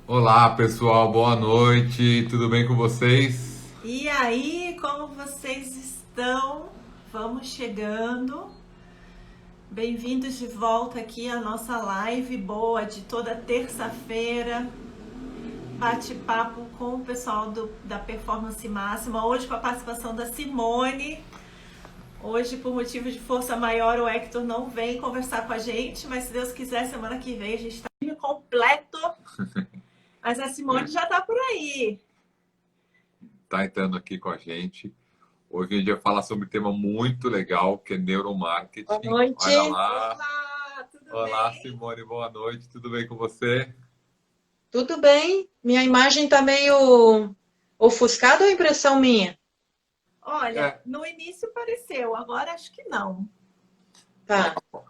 Olá, pessoal, boa noite. Tudo bem com vocês? E aí, como vocês estão? Vamos chegando. Bem-vindos de volta aqui à nossa live boa de toda terça-feira. Bate-papo com o pessoal da Performance Máxima. Hoje com a participação da Simone. Hoje, por motivo de força maior, o Hector não vem conversar com a gente, mas se Deus quiser, semana que vem a gente está completo. Mas a Simone já está por aí. Tá entrando aqui com a gente. Hoje a gente vai falar sobre um tema muito legal, que é Boa neuromarketing. Olha noite, lá. Olá, tudo Olá, bem? Simone, boa noite. Tudo bem com você? tudo bem? Minha imagem tá meio ofuscada ou é impressão minha? Olha, É, no início pareceu, agora acho que não. Tá. falar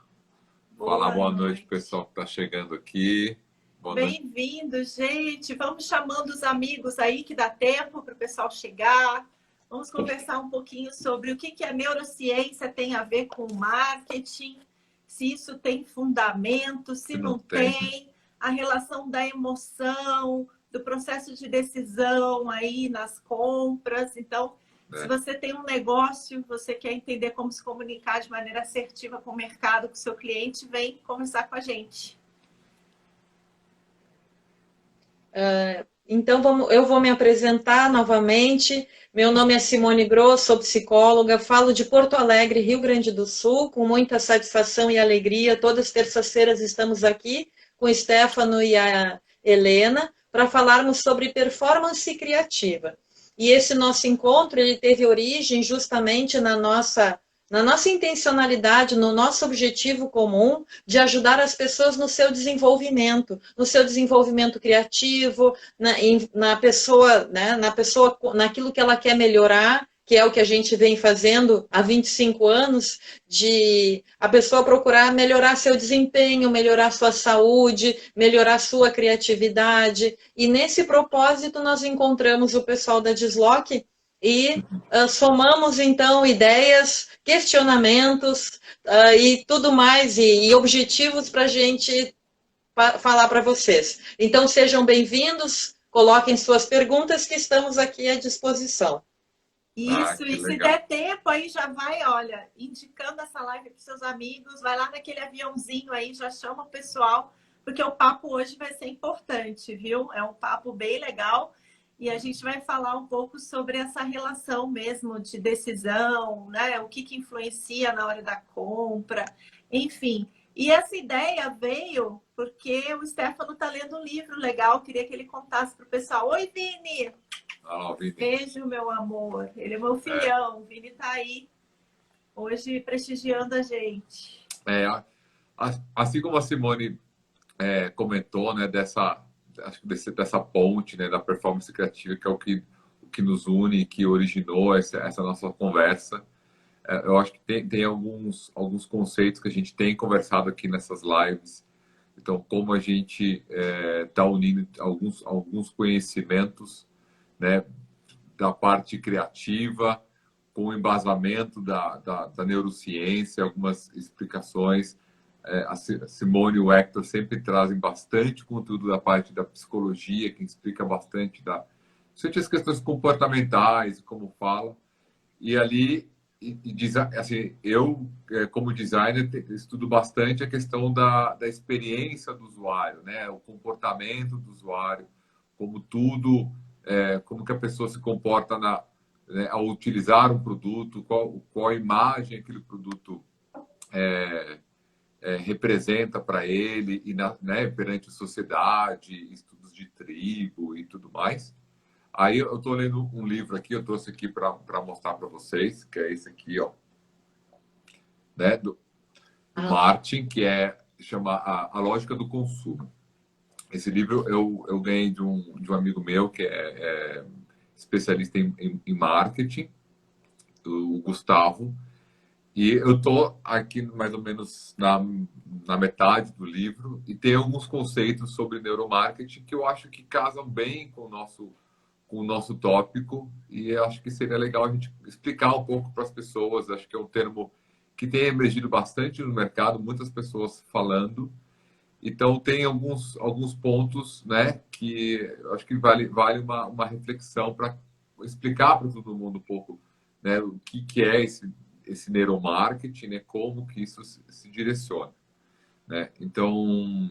Boa boa noite, noite. pessoal que está chegando aqui. Boa noite. Bem-vindo, gente. Vamos chamando os amigos aí que dá tempo para o pessoal chegar. Vamos conversar um pouquinho sobre o que a neurociência tem a ver com marketing, se isso tem fundamento, se Se não não tem, tem, a relação da emoção, do processo de decisão aí nas compras. Então, se né? você tem um negócio, você quer entender como se comunicar de maneira assertiva com o mercado, com o seu cliente, vem conversar com a gente. Então eu vou me apresentar novamente. Meu nome é Simone Grosso, sou psicóloga, falo de Porto Alegre, Rio Grande do Sul, com muita satisfação e alegria. Todas as terças-feiras estamos aqui com o Stefano e a Helena para falarmos sobre performance criativa. E esse nosso encontro ele teve origem justamente na nossa intencionalidade, no nosso objetivo comum de ajudar as pessoas no seu desenvolvimento criativo, na pessoa, né, naquilo que ela quer melhorar, que é o que a gente vem fazendo há 25 anos, de a pessoa procurar melhorar seu desempenho, melhorar sua saúde, melhorar sua criatividade. E nesse propósito nós encontramos o pessoal da Dislock e somamos então ideias, questionamentos e tudo mais, e objetivos para a gente falar para vocês. Então, sejam bem-vindos, coloquem suas perguntas que estamos aqui à disposição. Ah, Isso, que e se legal. der tempo, aí já vai, olha, indicando essa live para seus amigos, vai lá naquele aviãozinho aí, já chama o pessoal, porque o papo hoje vai ser importante, viu? É um papo bem legal e a gente vai falar um pouco sobre essa relação mesmo de decisão, né? O que influencia na hora da compra, enfim. E essa ideia veio porque o Stefano está lendo um livro legal, queria que ele contasse para o pessoal. Oi, Vini! Ah, Vini. Beijo, meu amor. Ele é meu É, filhão. O Vini tá aí hoje prestigiando a gente. é, assim como a Simone comentou, né, acho que dessa ponte, né, da performance criativa, que é o que nos une, que originou essa nossa conversa. Eu acho que tem alguns conceitos que a gente tem conversado aqui nessas lives. Então, como a gente está unindo alguns conhecimentos, né, da parte criativa, com o embasamento da neurociência, algumas explicações. A Simone e o Hector sempre trazem bastante conteúdo da parte da psicologia, que explica bastante principalmente as questões comportamentais, como fala. E ali, assim, eu, como designer, estudo bastante a questão da experiência do usuário, né? O comportamento do usuário, como tudo, como que a pessoa se comporta né, ao utilizar um produto, qual a imagem aquele produto representa para ele e né, perante a sociedade, estudos de tribo e tudo mais. Aí eu estou lendo um livro aqui, eu trouxe aqui para mostrar para vocês, que é esse aqui, ó, né, do Ah, Martin, que chama a Lógica do Consumo. Esse livro eu ganhei de um amigo meu que é especialista em marketing, o Gustavo, e eu tô aqui mais ou menos na metade do livro e tem alguns conceitos sobre neuromarketing que eu acho que casam bem com o nosso tópico e eu acho que seria legal a gente explicar um pouco para as pessoas. Acho que é um termo que tem emergido bastante no mercado, muitas pessoas falando Então, tem alguns pontos, né, que eu acho que vale uma reflexão para explicar para todo mundo um pouco, né, o que é esse neuromarketing, né, como que isso se direciona, né? Então,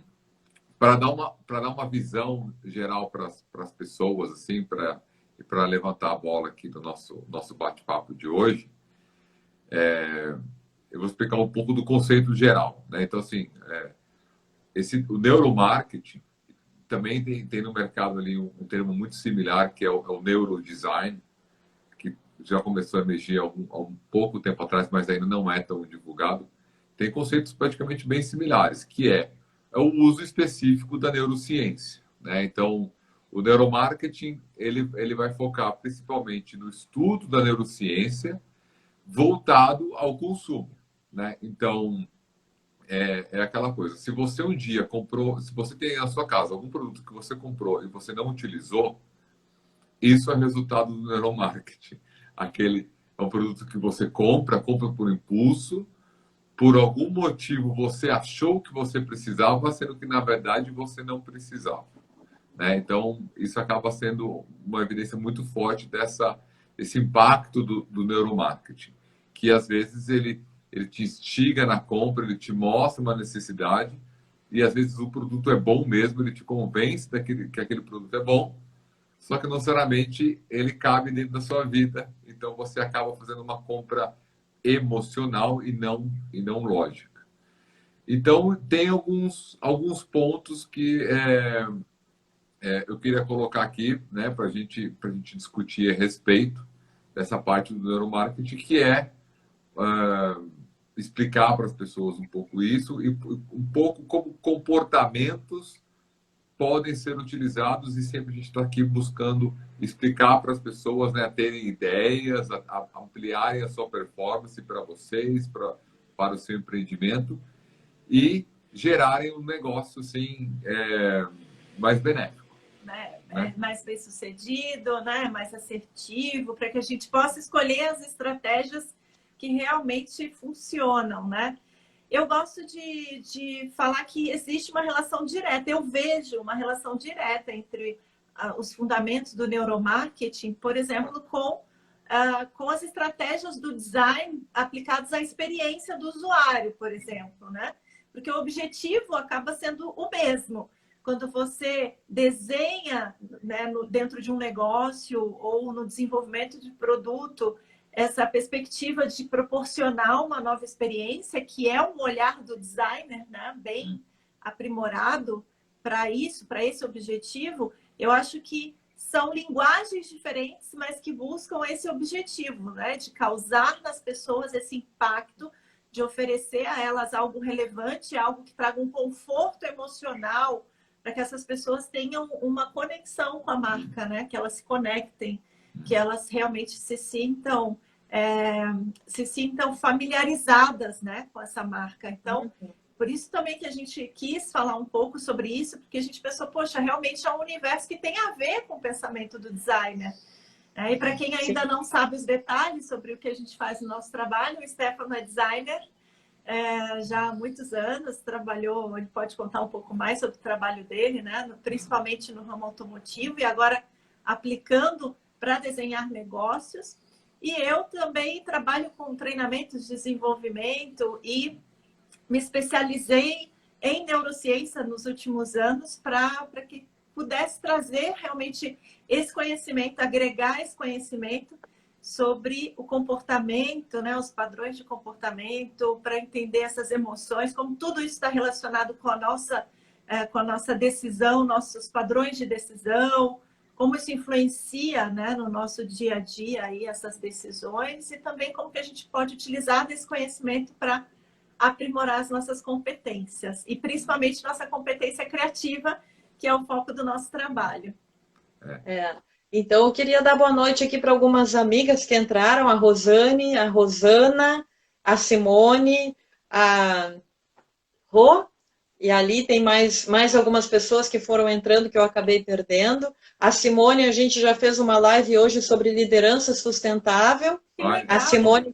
para dar uma visão geral para as pessoas, assim, para levantar a bola aqui do nosso bate-papo de hoje, eu vou explicar um pouco do conceito geral, né? Então, assim, o neuromarketing também tem no mercado ali um termo muito similar, que é o neurodesign, que já começou a emergir há um pouco tempo atrás, mas ainda não é tão divulgado. Tem conceitos praticamente bem similares, que é o uso específico da neurociência, né? Então, o neuromarketing ele vai focar principalmente no estudo da neurociência voltado ao consumo, né? Então, é aquela coisa. Se você um dia comprou, se você tem na sua casa algum produto que você comprou e você não utilizou, isso é resultado do neuromarketing. Aquele é um produto que você compra por impulso, por algum motivo você achou que você precisava, sendo que na verdade você não precisava, né? Então, isso acaba sendo uma evidência muito forte desse impacto do neuromarketing, que às vezes ele te instiga na compra, ele te mostra uma necessidade, e às vezes o produto é bom mesmo, ele te convence que aquele produto é bom, só que não necessariamente ele cabe dentro da sua vida, então você acaba fazendo uma compra emocional e não lógica. Então, tem alguns pontos que eu queria colocar aqui, né, para a gente discutir a respeito dessa parte do neuromarketing, que é explicar para as pessoas um pouco isso e um pouco como comportamentos podem ser utilizados, e sempre a gente está aqui buscando explicar para as pessoas, né, terem ideias, ampliarem a sua performance para vocês, para o seu empreendimento e gerarem um negócio assim, mais benéfico. Né? Mais bem sucedido, né? Mais assertivo, para que a gente possa escolher as estratégias que realmente funcionam, né? Eu gosto de falar que existe uma relação direta. Eu vejo uma relação direta entre os fundamentos do neuromarketing, por exemplo, com as estratégias do design aplicadas à experiência do usuário, por exemplo, né? Porque o objetivo acaba sendo o mesmo. Quando você desenha, né, dentro de um negócio ou no desenvolvimento de produto, essa perspectiva de proporcionar uma nova experiência, que é um olhar do designer, né, bem aprimorado para isso, para esse objetivo, eu acho que são linguagens diferentes, mas que buscam esse objetivo, né, de causar nas pessoas esse impacto, de oferecer a elas algo relevante, algo que traga um conforto emocional, para que essas pessoas tenham uma conexão com a marca, né, que elas se conectem, que elas realmente se sintam familiarizadas, né, com essa marca. Então, por isso também que a gente quis falar um pouco sobre isso, porque a gente pensou, poxa, realmente é um universo que tem a ver com o pensamento do designer. E para quem ainda não sabe os detalhes sobre o que a gente faz no nosso trabalho, o Stefano é designer, já há muitos anos, trabalhou, ele pode contar um pouco mais sobre o trabalho dele, né, principalmente no ramo automotivo, e agora aplicando para desenhar negócios. E eu também trabalho com treinamentos de desenvolvimento e me especializei em neurociência nos últimos anos para que pudesse trazer realmente esse conhecimento, agregar esse conhecimento sobre o comportamento, né, os padrões de comportamento, para entender essas emoções, como tudo isso está relacionado com a nossa decisão, nossos padrões de decisão, como isso influencia, né, no nosso dia a dia aí, essas decisões, e também como que a gente pode utilizar desse conhecimento para aprimorar as nossas competências, e principalmente nossa competência criativa, que é o foco do nosso trabalho. Então, eu queria dar boa noite aqui para algumas amigas que entraram, a Rosane, a Rosana, a Simone, a Rô, e ali tem mais algumas pessoas que foram entrando que eu acabei perdendo. A Simone, a gente já fez uma live hoje sobre liderança sustentável. A Simone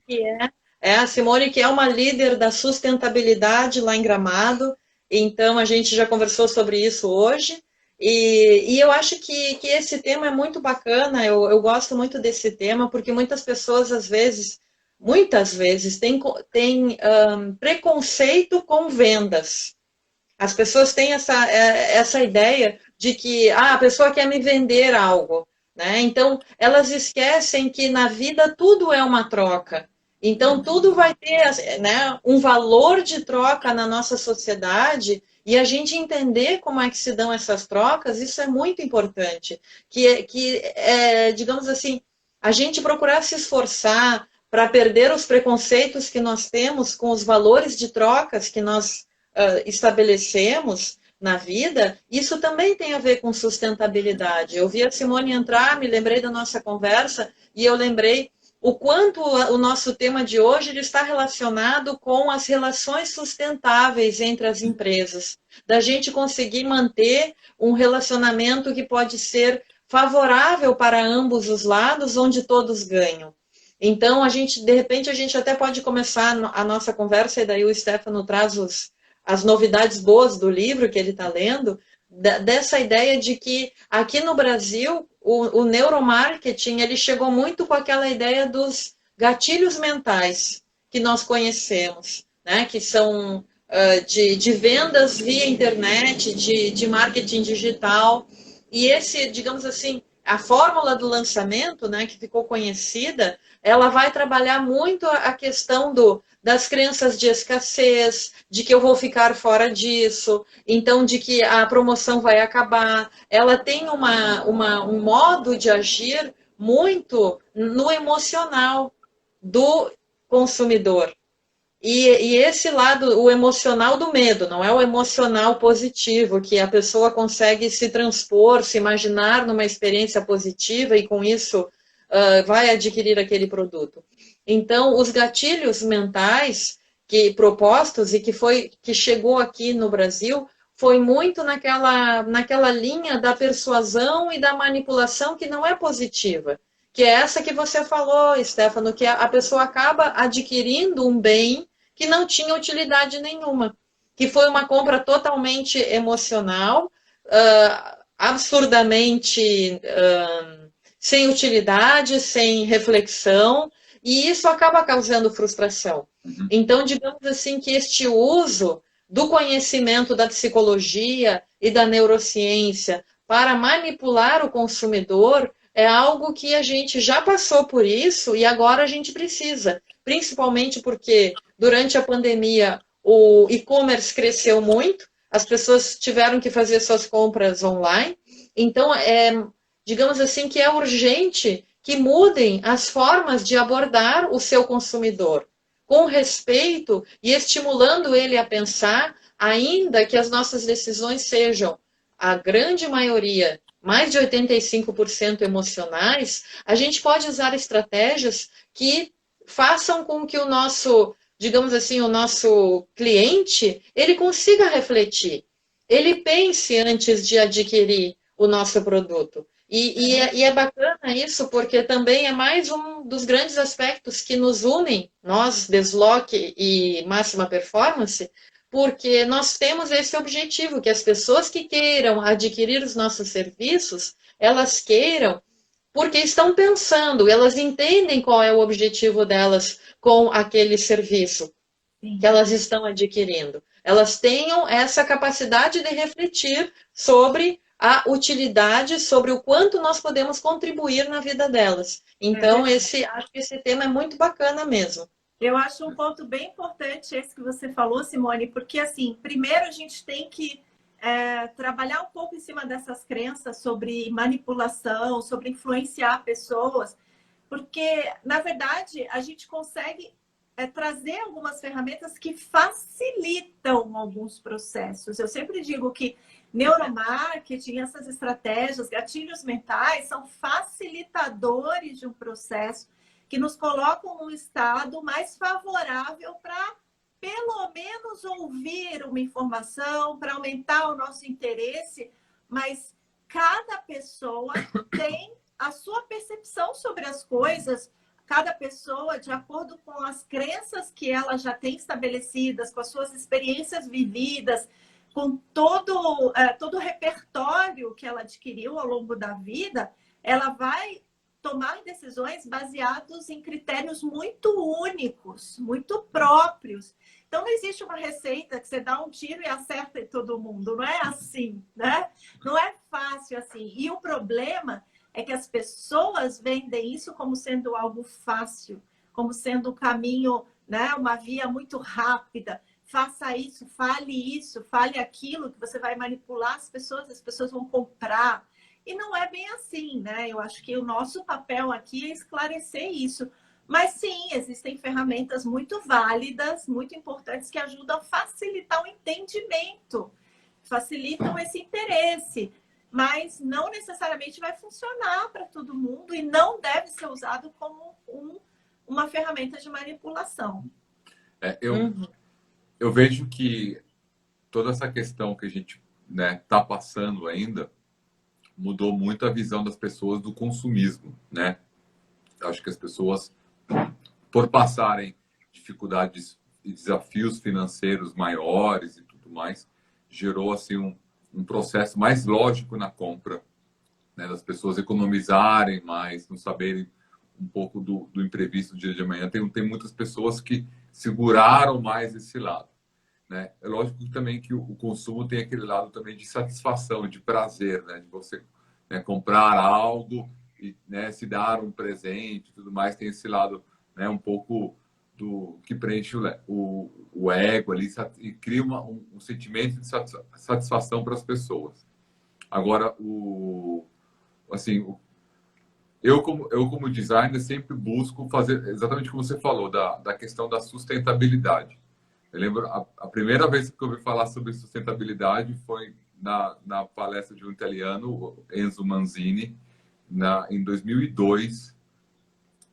que é uma líder da sustentabilidade lá em Gramado. Então, a gente já conversou sobre isso hoje. E eu acho que esse tema é muito bacana, eu gosto muito desse tema, porque muitas pessoas, às vezes, muitas vezes, têm preconceito com vendas. As pessoas têm essa ideia de que a pessoa quer me vender algo, né? Então, elas esquecem que na vida tudo é uma troca. Então, tudo vai ter, né, um valor de troca na nossa sociedade e a gente entender como é que se dão essas trocas, isso é muito importante. Digamos assim, a gente procurar se esforçar para perder os preconceitos que nós temos com os valores de trocas que nós estabelecemos na vida, isso também tem a ver com sustentabilidade. Eu vi a Simone entrar, me lembrei da nossa conversa e eu lembrei o quanto o nosso tema de hoje ele está relacionado com as relações sustentáveis entre as empresas, da gente conseguir manter um relacionamento que pode ser favorável para ambos os lados, onde todos ganham. Então, de repente, a gente até pode começar a nossa conversa, e daí o Stefano traz as novidades boas do livro que ele está lendo, dessa ideia de que aqui no Brasil o neuromarketing ele chegou muito com aquela ideia dos gatilhos mentais que nós conhecemos, né? Que são de vendas via internet, de marketing digital. E digamos assim, a fórmula do lançamento, né, que ficou conhecida, ela vai trabalhar muito a questão das crenças de escassez, de que eu vou ficar fora disso, então de que a promoção vai acabar. Ela tem um modo de agir muito no emocional do consumidor. E esse lado, o emocional do medo, não é o emocional positivo, que a pessoa consegue se transpor, se imaginar numa experiência positiva e com isso vai adquirir aquele produto. Então, os gatilhos mentais propostos e que chegou aqui no Brasil foi muito naquela linha da persuasão e da manipulação que não é positiva, que é essa que você falou, Stefano, que a pessoa acaba adquirindo um bem que não tinha utilidade nenhuma, que foi uma compra totalmente emocional, absurdamente sem utilidade, sem reflexão, e isso acaba causando frustração. Então, digamos assim, que este uso do conhecimento da psicologia e da neurociência para manipular o consumidor é algo que a gente já passou por isso e agora a gente precisa, principalmente porque durante a pandemia o e-commerce cresceu muito, as pessoas tiveram que fazer suas compras online, então digamos assim que é urgente que mudem as formas de abordar o seu consumidor, com respeito e estimulando ele a pensar, ainda que as nossas decisões sejam, a grande maioria, mais de 85% emocionais, a gente pode usar estratégias que façam com que o nosso, digamos assim, o nosso cliente, ele consiga refletir, ele pense antes de adquirir o nosso produto. E é bacana isso, porque também é mais um dos grandes aspectos que nos unem, nós, Desloque e Máxima Performance, porque nós temos esse objetivo, que as pessoas que queiram adquirir os nossos serviços, elas queiram porque estão pensando, elas entendem qual é o objetivo delas com aquele serviço que elas estão adquirindo. Elas tenham essa capacidade de refletir sobre a utilidade, sobre o quanto nós podemos contribuir na vida delas. Então, acho que esse tema é muito bacana mesmo. Eu acho um ponto bem importante esse que você falou, Simone, porque, assim, primeiro a gente tem que trabalhar um pouco em cima dessas crenças sobre manipulação, sobre influenciar pessoas, porque, na verdade, a gente consegue trazer algumas ferramentas que facilitam alguns processos. Eu sempre digo que neuromarketing, essas estratégias, gatilhos mentais, são facilitadores de um processo que nos colocam num estado mais favorável para, pelo menos, ouvir uma informação, para aumentar o nosso interesse, mas cada pessoa tem a sua percepção sobre as coisas, cada pessoa, de acordo com as crenças que ela já tem estabelecidas, com as suas experiências vividas, com todo o repertório que ela adquiriu ao longo da vida, ela vai tomar decisões baseadas em critérios muito únicos, muito próprios. Então, não existe uma receita que você dá um tiro e acerta em todo mundo. Não é assim, né? Não é fácil assim. E o problema é que as pessoas vendem isso como sendo algo fácil, como sendo um caminho, né? Uma via muito rápida. Faça isso, fale aquilo, que você vai manipular as pessoas vão comprar. E não é bem assim, né? Eu acho que o nosso papel aqui é esclarecer isso. Mas sim, existem ferramentas muito válidas, muito importantes, que ajudam a facilitar o entendimento, facilitam esse interesse. Mas não necessariamente vai funcionar para todo mundo e não deve ser usado como uma ferramenta de manipulação. Eu vejo que toda essa questão que a gente, né, tá passando ainda mudou muito a visão das pessoas do consumismo, né? Acho que as pessoas, por passarem dificuldades e desafios financeiros maiores e tudo mais, gerou assim um processo mais lógico na compra, né? Das pessoas economizarem mais, não saberem um pouco do imprevisto do dia de amanhã. Tem muitas pessoas que seguraram mais esse lado, né? É lógico também que o consumo tem aquele lado também de satisfação, de prazer, né? De você, né, comprar algo e, né, se dar um presente e tudo mais. Tem esse lado, né, um pouco do que preenche o ego ali e cria um sentimento de satisfação para as pessoas. Agora, eu como designer sempre busco fazer exatamente como você falou da questão da sustentabilidade. Eu lembro a primeira vez que eu ouvi falar sobre sustentabilidade foi na palestra de um italiano, Enzo Manzini, em 2002.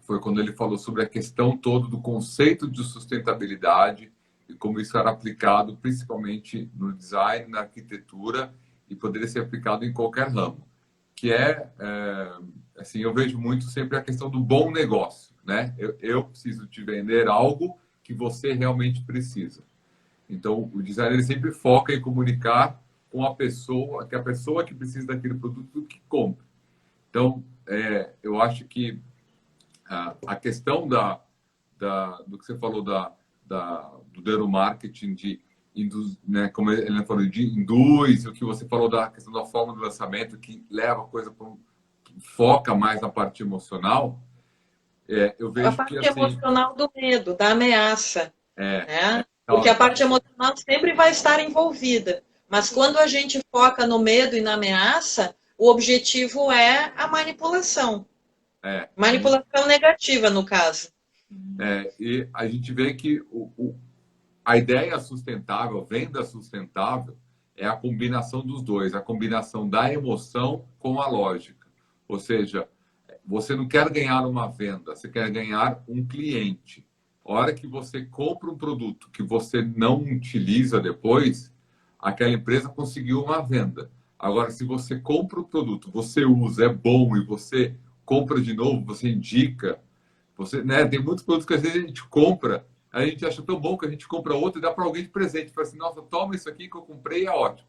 Foi quando ele falou sobre a questão toda do conceito de sustentabilidade e como isso era aplicado principalmente no design, na arquitetura, e poderia ser aplicado em qualquer ramo. Que assim, eu vejo muito sempre a questão do bom negócio, né? Eu preciso te vender algo que você realmente precisa. Então, o designer sempre foca em comunicar com a pessoa que precisa daquele produto que compra. Então, eu acho que a questão do que você falou do neuromarketing, né, como ele falou, de induz, o que você falou da questão da forma do lançamento, que leva a coisa foca mais na parte emocional, eu vejo a parte que assim, emocional do medo, da ameaça, né? Então, Porque a parte emocional sempre vai estar envolvida. Mas quando a gente foca no medo e na ameaça, o objetivo é a manipulação. Manipulação negativa, no caso. E a gente vê que a ideia sustentável, venda sustentável, é a combinação dos dois, a combinação da emoção com a lógica. Ou seja, você não quer ganhar uma venda, você quer ganhar um cliente. A hora que você compra um produto que você não utiliza depois, aquela empresa conseguiu uma venda. Agora, se você compra o produto, você usa, é bom, e você compra de novo, você indica, né, tem muitos produtos que às vezes a gente compra, a gente acha tão bom que a gente compra outro e dá para alguém de presente. Fala assim, nossa, toma isso aqui que eu comprei, é ótimo.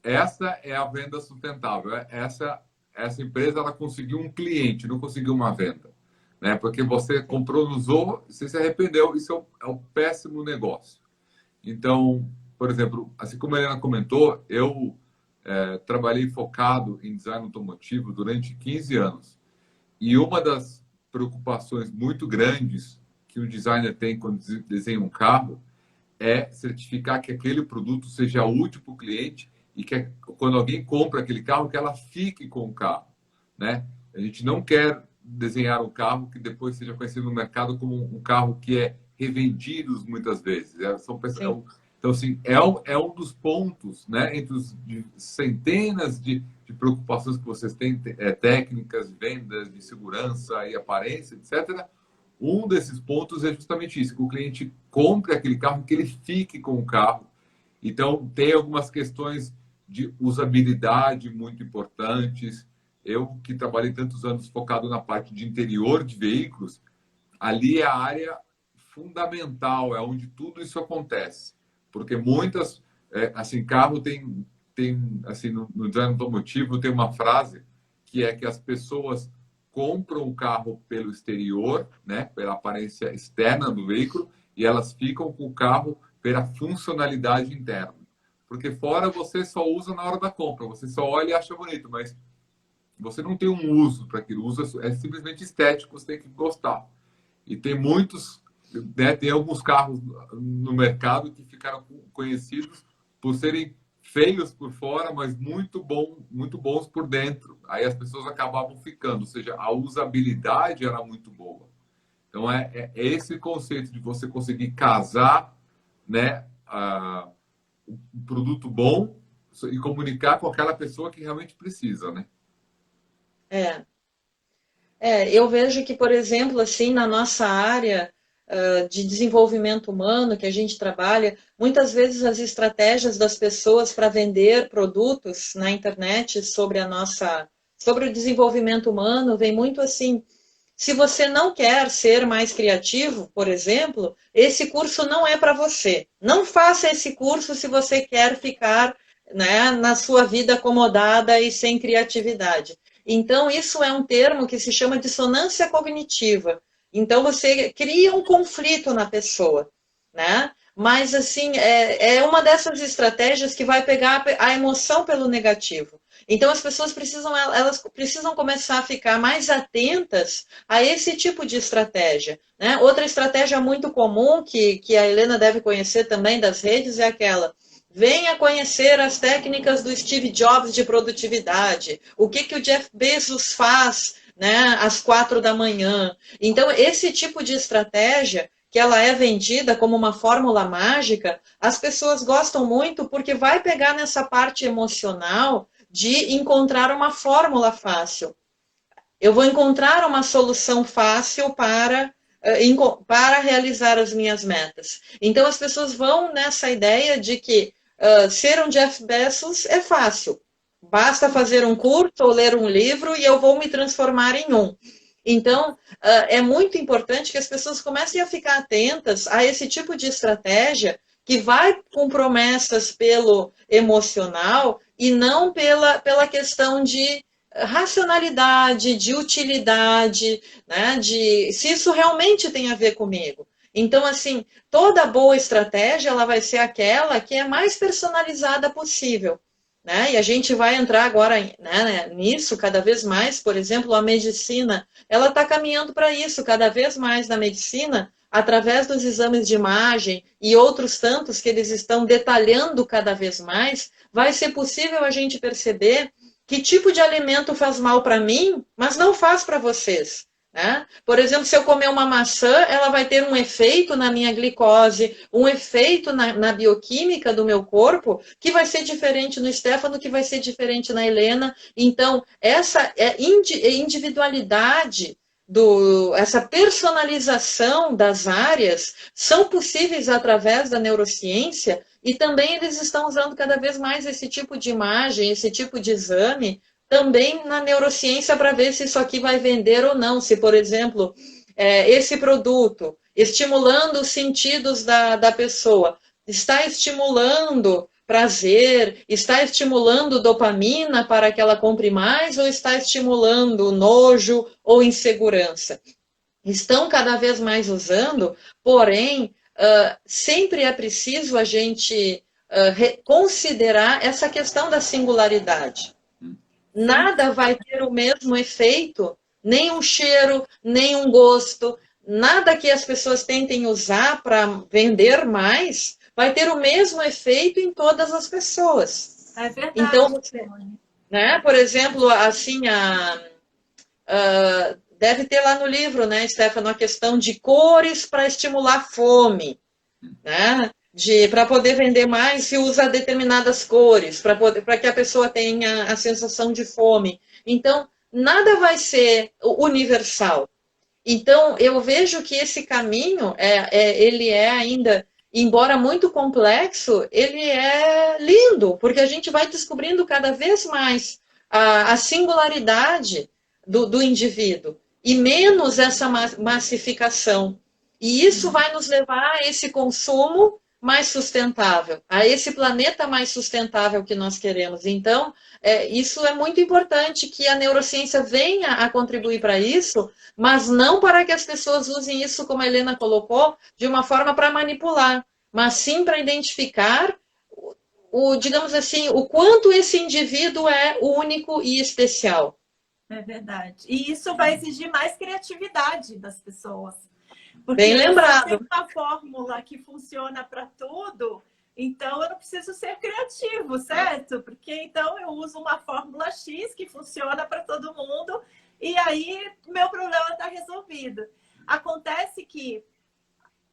Essa é a venda sustentável. Essa empresa, ela conseguiu um cliente, não conseguiu uma venda, né? Porque você comprou, não usou, você se arrependeu. Isso é um péssimo negócio. Então, por exemplo, assim como a Helena comentou, eu trabalhei focado em design automotivo durante 15 anos. E uma das preocupações muito grandes que o designer tem quando desenha um carro é certificar que aquele produto seja útil para o cliente e que quando alguém compra aquele carro, que ela fique com o carro, né? A gente não quer desenhar um carro que depois seja conhecido no mercado como um carro que é revendido muitas vezes. Então, assim, é um dos pontos, né, entre os centenas de preocupações que vocês têm, técnicas, vendas, de segurança e aparência, etc. Um desses pontos é justamente isso, que o cliente compre aquele carro, que ele fique com o carro. Então, tem algumas questões de usabilidade muito importantes. Eu, que trabalhei tantos anos focado na parte de interior de veículos, ali é a área fundamental, é onde tudo isso acontece. Porque muitas assim, carro tem assim, no design automotivo tem uma frase que é que as pessoas compram o carro pelo exterior, né, pela aparência externa do veículo, e elas ficam com o carro pela funcionalidade interna. Porque fora você só usa na hora da compra, você só olha e acha bonito, mas você não tem um uso para aquilo. O uso é simplesmente estético, você tem que gostar. E tem muitos, né, tem alguns carros no mercado que ficaram conhecidos por serem feios por fora, mas muito bons por dentro. Aí as pessoas acabavam ficando, ou seja, a usabilidade era muito boa. Então é esse conceito de você conseguir casar, né, um produto bom e comunicar com aquela pessoa que realmente precisa, né? É. Eu vejo que, por exemplo, assim, na nossa área de desenvolvimento humano que a gente trabalha, muitas vezes as estratégias das pessoas para vender produtos na internet sobre o desenvolvimento humano vem muito assim. Se você não quer ser mais criativo, por exemplo, esse curso não é para você. Não faça esse curso se você quer ficar, né, na sua vida acomodada e sem criatividade. Então, isso é um termo que se chama dissonância cognitiva. Então, você cria um conflito na pessoa, né? Mas, assim, é uma dessas estratégias que vai pegar a emoção pelo negativo. Então, as pessoas elas precisam começar a ficar mais atentas a esse tipo de estratégia, né? Outra estratégia muito comum, que a Helena deve conhecer também das redes, é aquela: venha conhecer as técnicas do Steve Jobs de produtividade. O que o Jeff Bezos faz, né, às 4 da manhã. Então, esse tipo de estratégia, que ela é vendida como uma fórmula mágica, as pessoas gostam muito porque vai pegar nessa parte emocional de encontrar uma fórmula fácil. Eu vou encontrar uma solução fácil para realizar as minhas metas. Então, as pessoas vão nessa ideia de que ser um Jeff Bezos é fácil. Basta fazer um curso ou ler um livro e eu vou me transformar em um. Então, é muito importante que as pessoas comecem a ficar atentas a esse tipo de estratégia que vai com promessas pelo emocional e não pela questão de racionalidade, de utilidade, né, de se isso realmente tem a ver comigo. Então, assim, toda boa estratégia ela vai ser aquela que é mais personalizada possível. Né? E a gente vai entrar agora, né, nisso cada vez mais. Por exemplo, a medicina, ela está caminhando para isso cada vez mais na medicina, através dos exames de imagem e outros tantos que eles estão detalhando cada vez mais, vai ser possível a gente perceber que tipo de alimento faz mal para mim, mas não faz para vocês. Né? Por exemplo, se eu comer uma maçã, ela vai ter um efeito na minha glicose, um efeito na bioquímica do meu corpo, que vai ser diferente no Stefano, que vai ser diferente na Helena. Então, essa individualidade, essa personalização das áreas são possíveis através da neurociência, e também eles estão usando cada vez mais esse tipo de imagem, esse tipo de exame, também na neurociência, para ver se isso aqui vai vender ou não. Se, por exemplo, esse produto, estimulando os sentidos da pessoa, está estimulando prazer, está estimulando dopamina para que ela compre mais, ou está estimulando nojo ou insegurança. Estão cada vez mais usando, porém, sempre é preciso a gente considerar essa questão da singularidade. Nada vai ter o mesmo efeito, nem um cheiro, nem um gosto, nada que as pessoas tentem usar para vender mais vai ter o mesmo efeito em todas as pessoas. É verdade. Então, né, por exemplo, assim, deve ter lá no livro, né, Stefano, a questão de cores para estimular fome, né? Para poder vender mais, se usa determinadas cores, para que a pessoa tenha a sensação de fome. Então, nada vai ser universal. Então, eu vejo que esse caminho, ele é ainda, embora muito complexo, ele é lindo, porque a gente vai descobrindo cada vez mais a singularidade do indivíduo, e menos essa massificação. E isso vai nos levar a esse consumo mais sustentável, a esse planeta mais sustentável que nós queremos. Então, isso é muito importante que a neurociência venha a contribuir para isso, mas não para que as pessoas usem isso, como a Helena colocou, de uma forma para manipular, mas sim para identificar digamos assim, o quanto esse indivíduo é único e especial. É verdade. E isso vai exigir mais criatividade das pessoas. Porque bem lembrado. se tem uma fórmula que funciona para tudo, então eu não preciso ser criativo, certo? Porque então eu uso uma fórmula X que funciona para todo mundo e aí meu problema está resolvido. Acontece que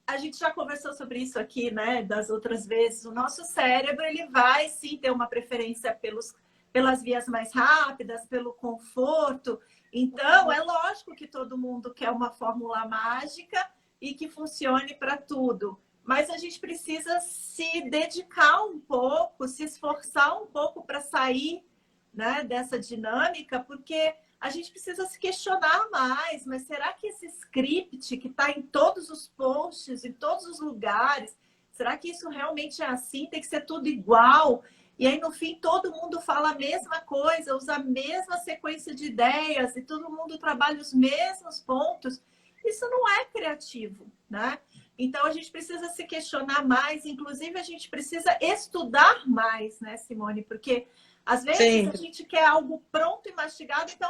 a gente já conversou sobre isso aqui, né? Das outras vezes, o nosso cérebro ele vai sim ter uma preferência pelas vias mais rápidas, pelo conforto. Então, é lógico que todo mundo quer uma fórmula mágica e que funcione para tudo. Mas a gente precisa se dedicar um pouco, se esforçar um pouco para sair, né, dessa dinâmica, porque a gente precisa se questionar mais. Mas será que esse script que está em todos os posts, em todos os lugares, será que isso realmente é assim? Tem que ser tudo igual? E aí, no fim, todo mundo fala a mesma coisa, usa a mesma sequência de ideias e todo mundo trabalha os mesmos pontos. Isso não é criativo, né? Então, a gente precisa se questionar mais. Inclusive, a gente precisa estudar mais, né, Simone? Porque, às vezes, sim, a gente quer algo pronto e mastigado. Então,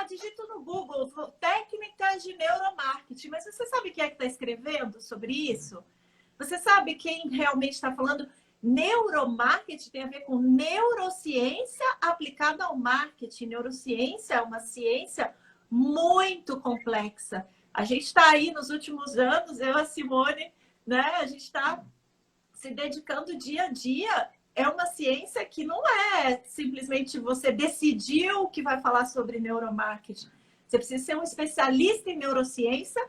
digito no Google, técnicas de neuromarketing. Mas você sabe quem é que está escrevendo sobre isso? Você sabe quem realmente está falando? Neuromarketing tem a ver com neurociência aplicada ao marketing. Neurociência é uma ciência muito complexa. A gente está aí nos últimos anos, eu e a Simone, né? A gente está se dedicando dia a dia. É uma ciência que não é simplesmente você decidiu que vai falar sobre neuromarketing. Você precisa ser um especialista em neurociência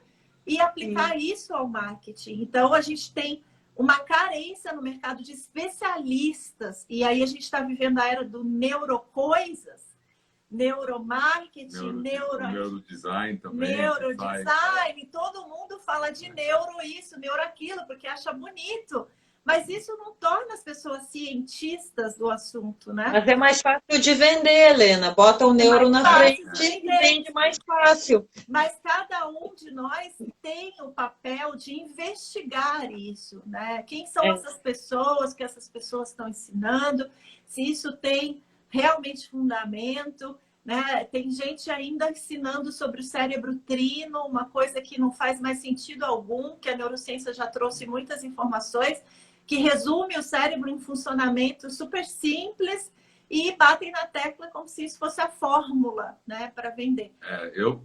e aplicar isso ao marketing. Então, a gente tem uma carência no mercado de especialistas. E aí a gente está vivendo a era do neurocoisas, neuromarketing, neurodesign também. Neurodesign. Todo mundo fala de neuro isso, neuro aquilo, porque acha bonito. Mas isso não torna as pessoas cientistas do assunto, né? Mas é mais fácil de vender, Helena. Bota o neuro na frente e vende mais fácil. Mas cada um de nós tem o papel de investigar isso, né? Quem são essas pessoas, que essas pessoas estão ensinando, se isso tem realmente fundamento, né? Tem gente ainda ensinando sobre o cérebro trino, uma coisa que não faz mais sentido algum, que a neurociência já trouxe muitas informações, que resume o cérebro em funcionamento super simples e batem na tecla como se isso fosse a fórmula, né, para vender.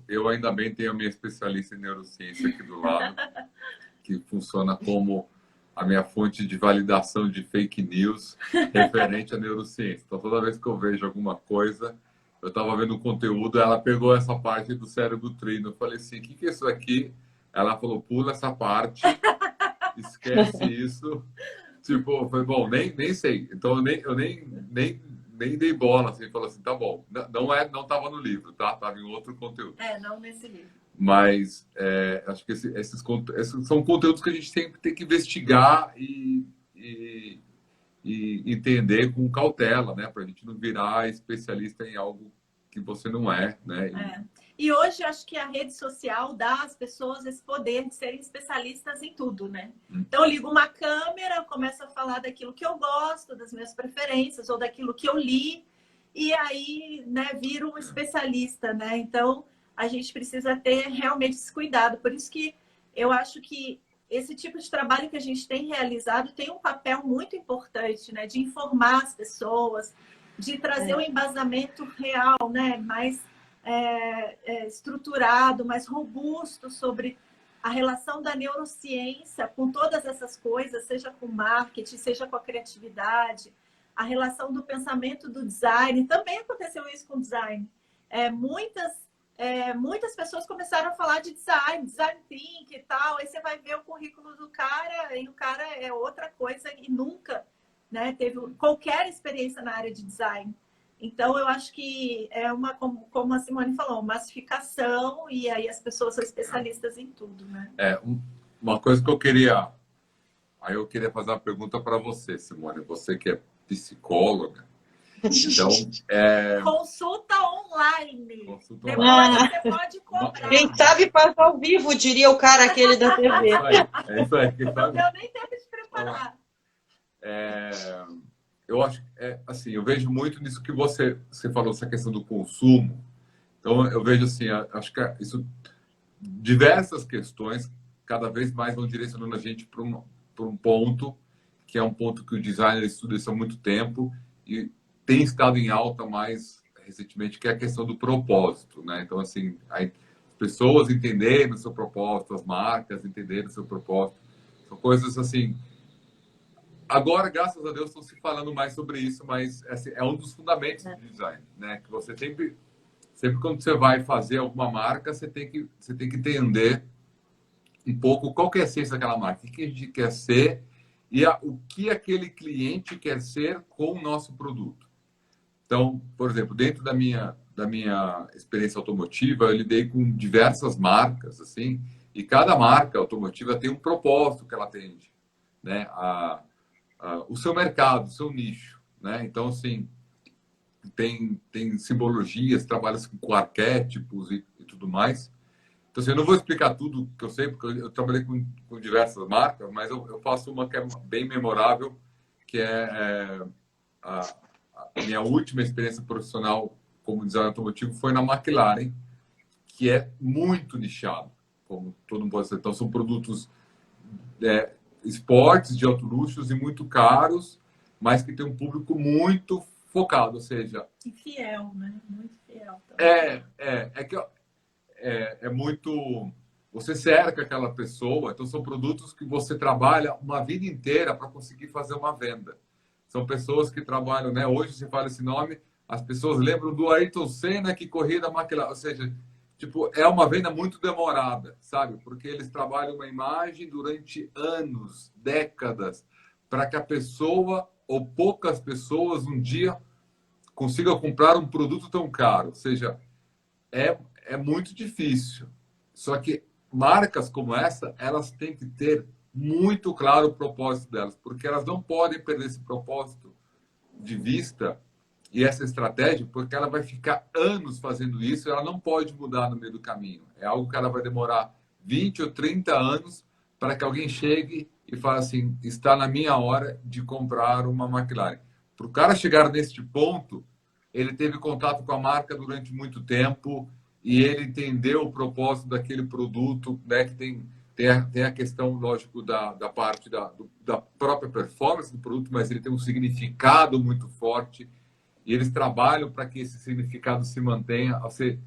Eu ainda bem tenho a minha especialista em neurociência aqui do lado, que funciona como a minha fonte de validação de fake news referente à neurociência. Então, toda vez que eu vejo alguma coisa, eu estava vendo um conteúdo, ela pegou essa parte do cérebro trino. Eu falei assim, o que é isso aqui? Ela falou, pula essa parte, esquece isso. Tipo, eu falei, bom, nem sei. Então, eu nem dei bola, assim, falou assim, tá bom. Não estava no livro, tá? Estava em outro conteúdo. Não nesse livro. Mas acho que esses são conteúdos que a gente tem que investigar e entender com cautela, né? Para a gente não virar especialista em algo que você não é, né? E hoje acho que a rede social dá às pessoas esse poder de serem especialistas em tudo, né? Então eu ligo uma câmera, eu começo a falar daquilo que eu gosto, das minhas preferências ou daquilo que eu li e aí, né, viro um especialista, né? Então a gente precisa ter realmente esse cuidado. Por isso que eu acho que esse tipo de trabalho que a gente tem realizado tem um papel muito importante, né? De informar as pessoas, de trazer um embasamento real, né? Mais estruturado, mais robusto sobre a relação da neurociência com todas essas coisas, seja com marketing, seja com a criatividade, a relação do pensamento do design. Também aconteceu isso com design. Muitas pessoas começaram a falar de design thinking e tal, aí você vai ver o currículo do cara e o cara é outra coisa e nunca, né, teve qualquer experiência na área de design. Então, eu acho que é como a Simone falou, massificação e aí as pessoas são especialistas em tudo, né? Uma coisa que eu queria Aí eu queria fazer uma pergunta para você, Simone. Você que é psicóloga. Então, consulta online. consulta Depois online. você pode cobrar. Quem sabe faz ao vivo, diria o cara aquele da TV. É isso aí. Quem Não sabe? deu nem tempo de preparar. Eu acho, assim, eu vejo muito nisso que você falou, essa questão do consumo. Então, eu vejo assim, acho que isso, diversas questões, cada vez mais vão direcionando a gente para um ponto, que é um ponto que o designer estuda isso há muito tempo e tem estado em alta mais recentemente, que é a questão do propósito, né? Então, assim, as pessoas entenderem o seu propósito, as marcas entenderem o seu propósito, são coisas assim. Agora, graças a Deus, estão se falando mais sobre isso, mas assim, é um dos fundamentos do design, né? Que você sempre quando você vai fazer alguma marca, você tem que entender um pouco qual que é a essência daquela marca, o que a gente quer ser e o que aquele cliente quer ser com o nosso produto. Então, por exemplo, dentro da minha experiência automotiva, eu lidei com diversas marcas, assim, e cada marca automotiva tem um propósito que ela atende, né? O seu mercado, o seu nicho, né? Então, assim, tem simbologias, trabalha com arquétipos e tudo mais. Então, assim, eu não vou explicar tudo que eu sei, porque eu trabalhei com diversas marcas, mas eu faço uma que é bem memorável, que é a minha última experiência profissional como designer automotivo foi na McLaren, que é muito nichado, como todo mundo pode ser. Então, são produtos esportes de alto luxo e muito caros, mas que tem um público muito focado, ou seja... E fiel, né? Muito fiel também. É muito... Você cerca aquela pessoa, então são produtos que você trabalha uma vida inteira para conseguir fazer uma venda. São pessoas que trabalham, né? Hoje se fala esse nome, as pessoas lembram do Ayrton Senna que corria da McLaren, ou seja, tipo, é uma venda muito demorada, sabe? Porque eles trabalham uma imagem durante anos, décadas, para que a pessoa ou poucas pessoas um dia consigam comprar um produto tão caro. Ou seja, é muito difícil. Só que marcas como essa, elas têm que ter muito claro o propósito delas, porque elas não podem perder esse propósito de vista e essa estratégia, porque ela vai ficar anos fazendo isso e ela não pode mudar no meio do caminho. É algo que ela vai demorar 20 ou 30 anos para que alguém chegue e fale assim, está na minha hora de comprar uma McLaren. Para o cara chegar neste ponto, ele teve contato com a marca durante muito tempo e ele entendeu o propósito daquele produto, né, que tem a questão, lógico, da parte da própria performance do produto, mas ele tem um significado muito forte e eles trabalham para que esse significado se mantenha. Você,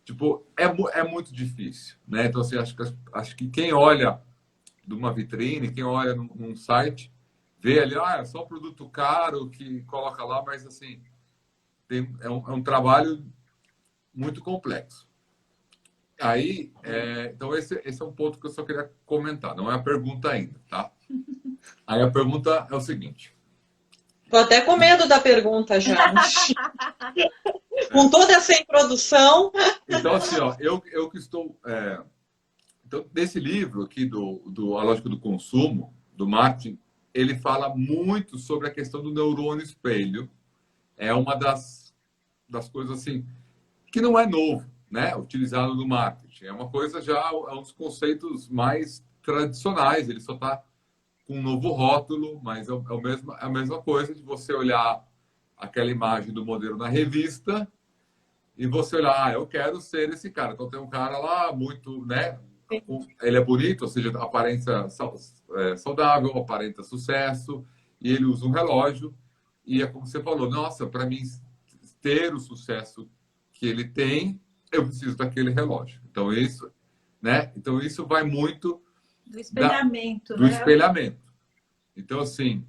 tipo, é muito difícil, né? Então, assim, acho que quem olha de uma vitrine, quem olha num site, vê ali, é só um produto caro que coloca lá, mas, assim, é um trabalho muito complexo. Aí, então, esse é um ponto que eu só queria comentar. Não é a pergunta ainda, tá? Aí a pergunta é o seguinte. Tô até com medo da pergunta já. Com toda essa introdução. Então, assim, ó, eu que estou... Então, nesse livro aqui A Lógica do Consumo, do Martin, ele fala muito sobre a questão do neurônio espelho. É uma das coisas, assim, que não é novo, né? Utilizado no marketing. É uma coisa já, é um dos conceitos mais tradicionais. Ele só está com um novo rótulo, mas é a mesma coisa de você olhar aquela imagem do modelo na revista e você olhar, eu quero ser esse cara. Então tem um cara lá muito, né? Ele é bonito, ou seja, aparência saudável, aparenta sucesso, e ele usa um relógio. E é como você falou, nossa, para mim ter o sucesso que ele tem, eu preciso daquele relógio. Então isso, né? Então isso vai muito do espelhamento, do espelhamento. Então, assim,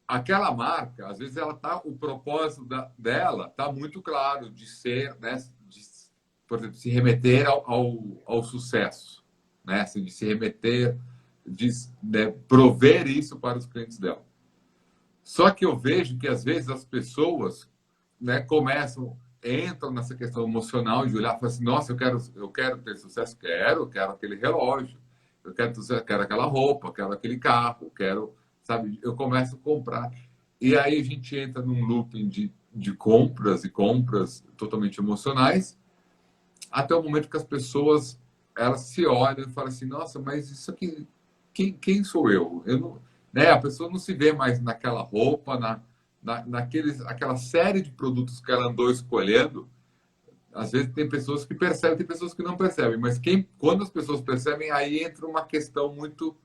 aquela marca, às vezes o propósito dela está muito claro de ser, né, por exemplo, se remeter ao sucesso, né, assim, de se remeter, de prover isso para os clientes dela. Só que eu vejo que às vezes as pessoas, né, entram nessa questão emocional de olhar e falar assim, nossa, eu quero ter sucesso, quero aquele relógio, eu quero aquela roupa, quero aquele carro, quero, sabe? Eu começo a comprar. E aí a gente entra num looping de compras e compras totalmente emocionais, até o momento que as pessoas elas se olham e falam assim, nossa, mas isso aqui, quem sou eu? Eu não, né? A pessoa não se vê mais naquela roupa, aquela série de produtos que ela andou escolhendo. Às vezes tem pessoas que percebem, tem pessoas que não percebem, mas quando as pessoas percebem, aí entra uma questão muito,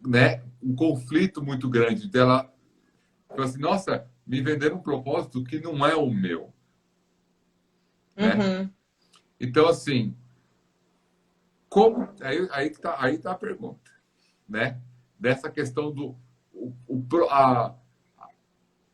né, um conflito muito grande dela. Fala assim, nossa, me venderam um propósito que não é o meu, né? Uhum. Então, assim, como aí tá a pergunta, né? Dessa questão do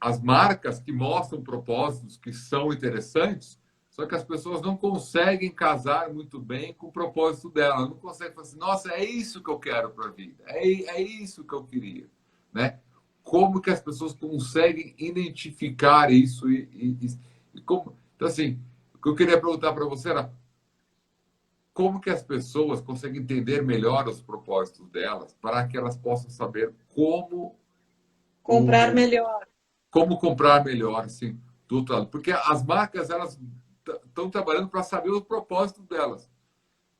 as marcas que mostram propósitos que são interessantes, só que as pessoas não conseguem casar muito bem com o propósito dela. Não conseguem falar assim, nossa, é isso que eu quero para a vida. É isso que eu queria, né? Como que as pessoas conseguem identificar isso e como... Então, assim, o que eu queria perguntar para você era como que as pessoas conseguem entender melhor os propósitos delas para que elas possam saber Comprar o, melhor. como comprar melhor, assim, do outro lado. Porque as marcas, elas estão trabalhando para saber o propósito delas.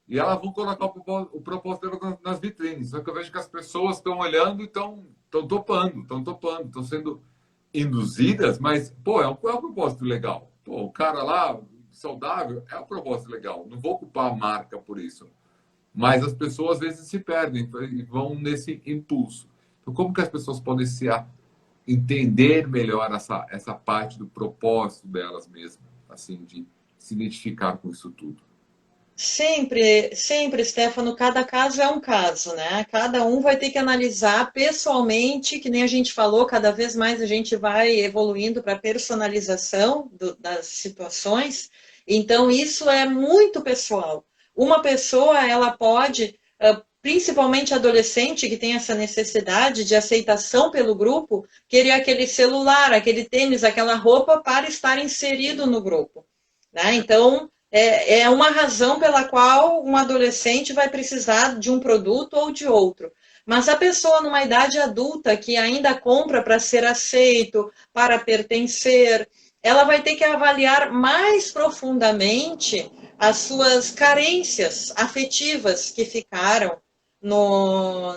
E elas vão colocar o propósito delas nas vitrines. Só que eu vejo que as pessoas estão olhando e estão topando, estão sendo induzidas, mas, pô, qual é o propósito legal? Pô, o cara lá, saudável, é o propósito legal. Não vou culpar a marca por isso. Mas as pessoas, às vezes, se perdem e vão nesse impulso. Então, como que as pessoas podem se entender melhor essa parte do propósito delas mesmas, assim, de se identificar com isso tudo? Sempre, sempre, Stefano, cada caso é um caso, né? Cada um vai ter que analisar pessoalmente, que nem a gente falou, cada vez mais a gente vai evoluindo para a personalização das situações. Então, isso é muito pessoal. Uma pessoa, ela pode, principalmente adolescente, que tem essa necessidade de aceitação pelo grupo, querer aquele celular, aquele tênis, aquela roupa para estar inserido no grupo, né? Então, é uma razão pela qual um adolescente vai precisar de um produto ou de outro. Mas a pessoa numa idade adulta que ainda compra para ser aceito, para pertencer, ela vai ter que avaliar mais profundamente as suas carências afetivas que ficaram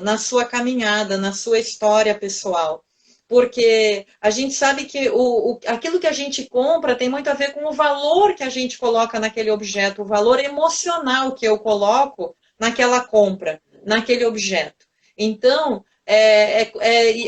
na sua caminhada, na sua história pessoal. Porque a gente sabe que aquilo que a gente compra tem muito a ver com o valor que a gente coloca naquele objeto, o valor emocional que eu coloco naquela compra, naquele objeto. Então,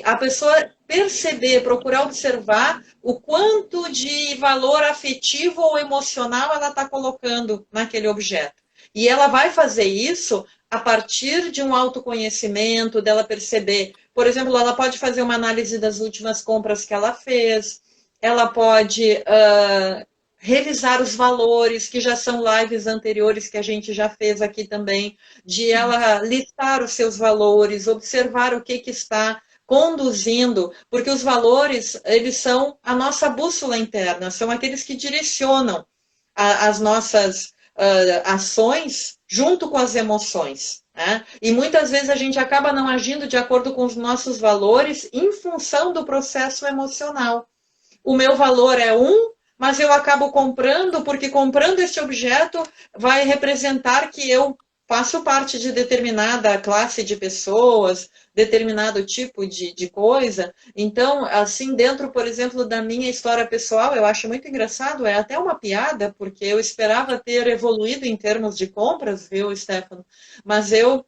a pessoa perceber, procurar observar o quanto de valor afetivo ou emocional ela está colocando naquele objeto. E ela vai fazer isso a partir de um autoconhecimento, dela perceber. Por exemplo, ela pode fazer uma análise das últimas compras que ela fez, ela pode revisar os valores, que já são lives anteriores que a gente já fez aqui também, de ela listar os seus valores, observar o que está conduzindo, porque os valores, eles são a nossa bússola interna, são aqueles que direcionam as nossas ações junto com as emoções. Né? E muitas vezes a gente acaba não agindo de acordo com os nossos valores em função do processo emocional. O meu valor é mas eu acabo comprando, porque comprando este objeto vai representar que eu faço parte de determinada classe de pessoas, determinado tipo de coisa. Então, assim, dentro, por exemplo, da minha história pessoal, eu acho muito engraçado, é até uma piada, porque eu esperava ter evoluído em termos de compras, viu, Stefano? Mas eu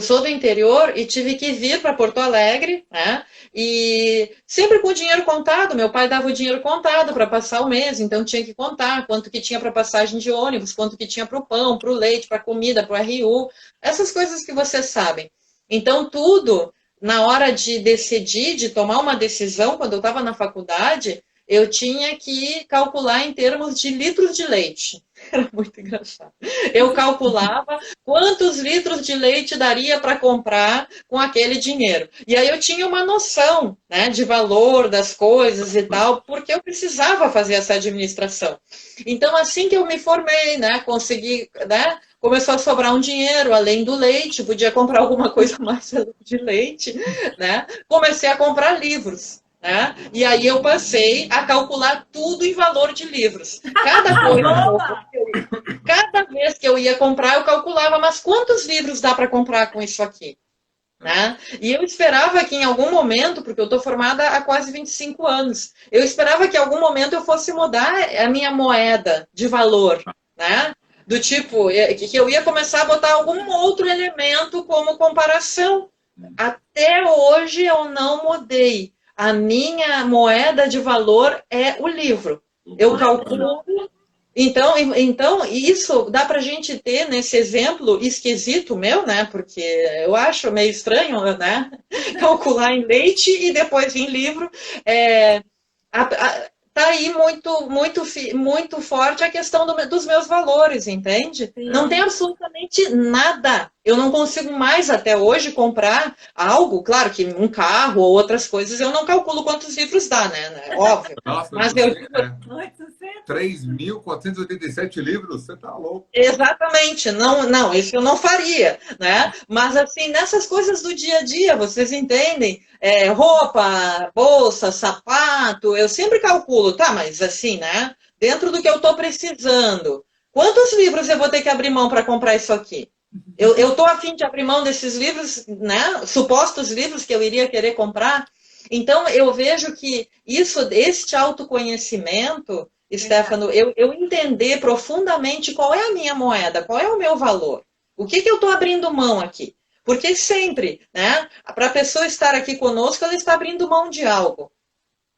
sou do interior e tive que vir para Porto Alegre, né? E sempre com o dinheiro contado. Meu pai dava o dinheiro contado para passar o mês, então tinha que contar quanto que tinha para passagem de ônibus, quanto que tinha para o pão, para o leite, para a comida, para o RU, essas coisas que vocês sabem. Então, tudo, na hora de decidir, de tomar uma decisão, quando eu estava na faculdade, eu tinha que calcular em termos de litros de leite. Era muito engraçado. Eu calculava quantos litros de leite daria para comprar com aquele dinheiro. E aí eu tinha uma noção, né, de valor das coisas e tal, porque eu precisava fazer essa administração. Então, assim que eu me formei, né, consegui, né, começou a sobrar um dinheiro além do leite, podia comprar alguma coisa mais além de leite, né? Comecei a comprar livros. Né? E aí eu passei a calcular tudo em valor de livros. Cada vez que eu ia comprar, eu calculava, mas quantos livros dá para comprar com isso aqui? Né? E eu esperava que em algum momento, porque eu estou formada há quase 25 anos, eu esperava que em algum momento eu fosse mudar a minha moeda de valor, né? Do tipo, que eu ia começar a botar algum outro elemento como comparação. Até hoje eu não mudei. A minha moeda de valor é o livro. Eu calculo. Então, isso dá para a gente ter nesse exemplo esquisito meu, né? Porque eu acho meio estranho, né? Calcular em leite e depois em livro. Tá aí muito forte a questão dos meus valores, entende? Sim. Não tem absolutamente nada. Eu não consigo mais até hoje comprar algo, claro que um carro ou outras coisas, eu não calculo quantos livros dá, né? Óbvio. Nossa, mas eu eu, 3.487 livros? Você tá louco. Exatamente, não, isso eu não faria, né? Mas assim, nessas coisas do dia a dia, vocês entendem? Roupa, bolsa, sapato, eu sempre calculo, tá, mas assim, né? Dentro do que eu estou precisando, quantos livros eu vou ter que abrir mão para comprar isso aqui? Eu estou a fim de abrir mão desses livros, né? Supostos livros que eu iria querer comprar. Então, eu vejo que este autoconhecimento, Stefano, eu entender profundamente qual é a minha moeda, qual é o meu valor. O que eu estou abrindo mão aqui? Porque sempre, né? Para a pessoa estar aqui conosco, ela está abrindo mão de algo.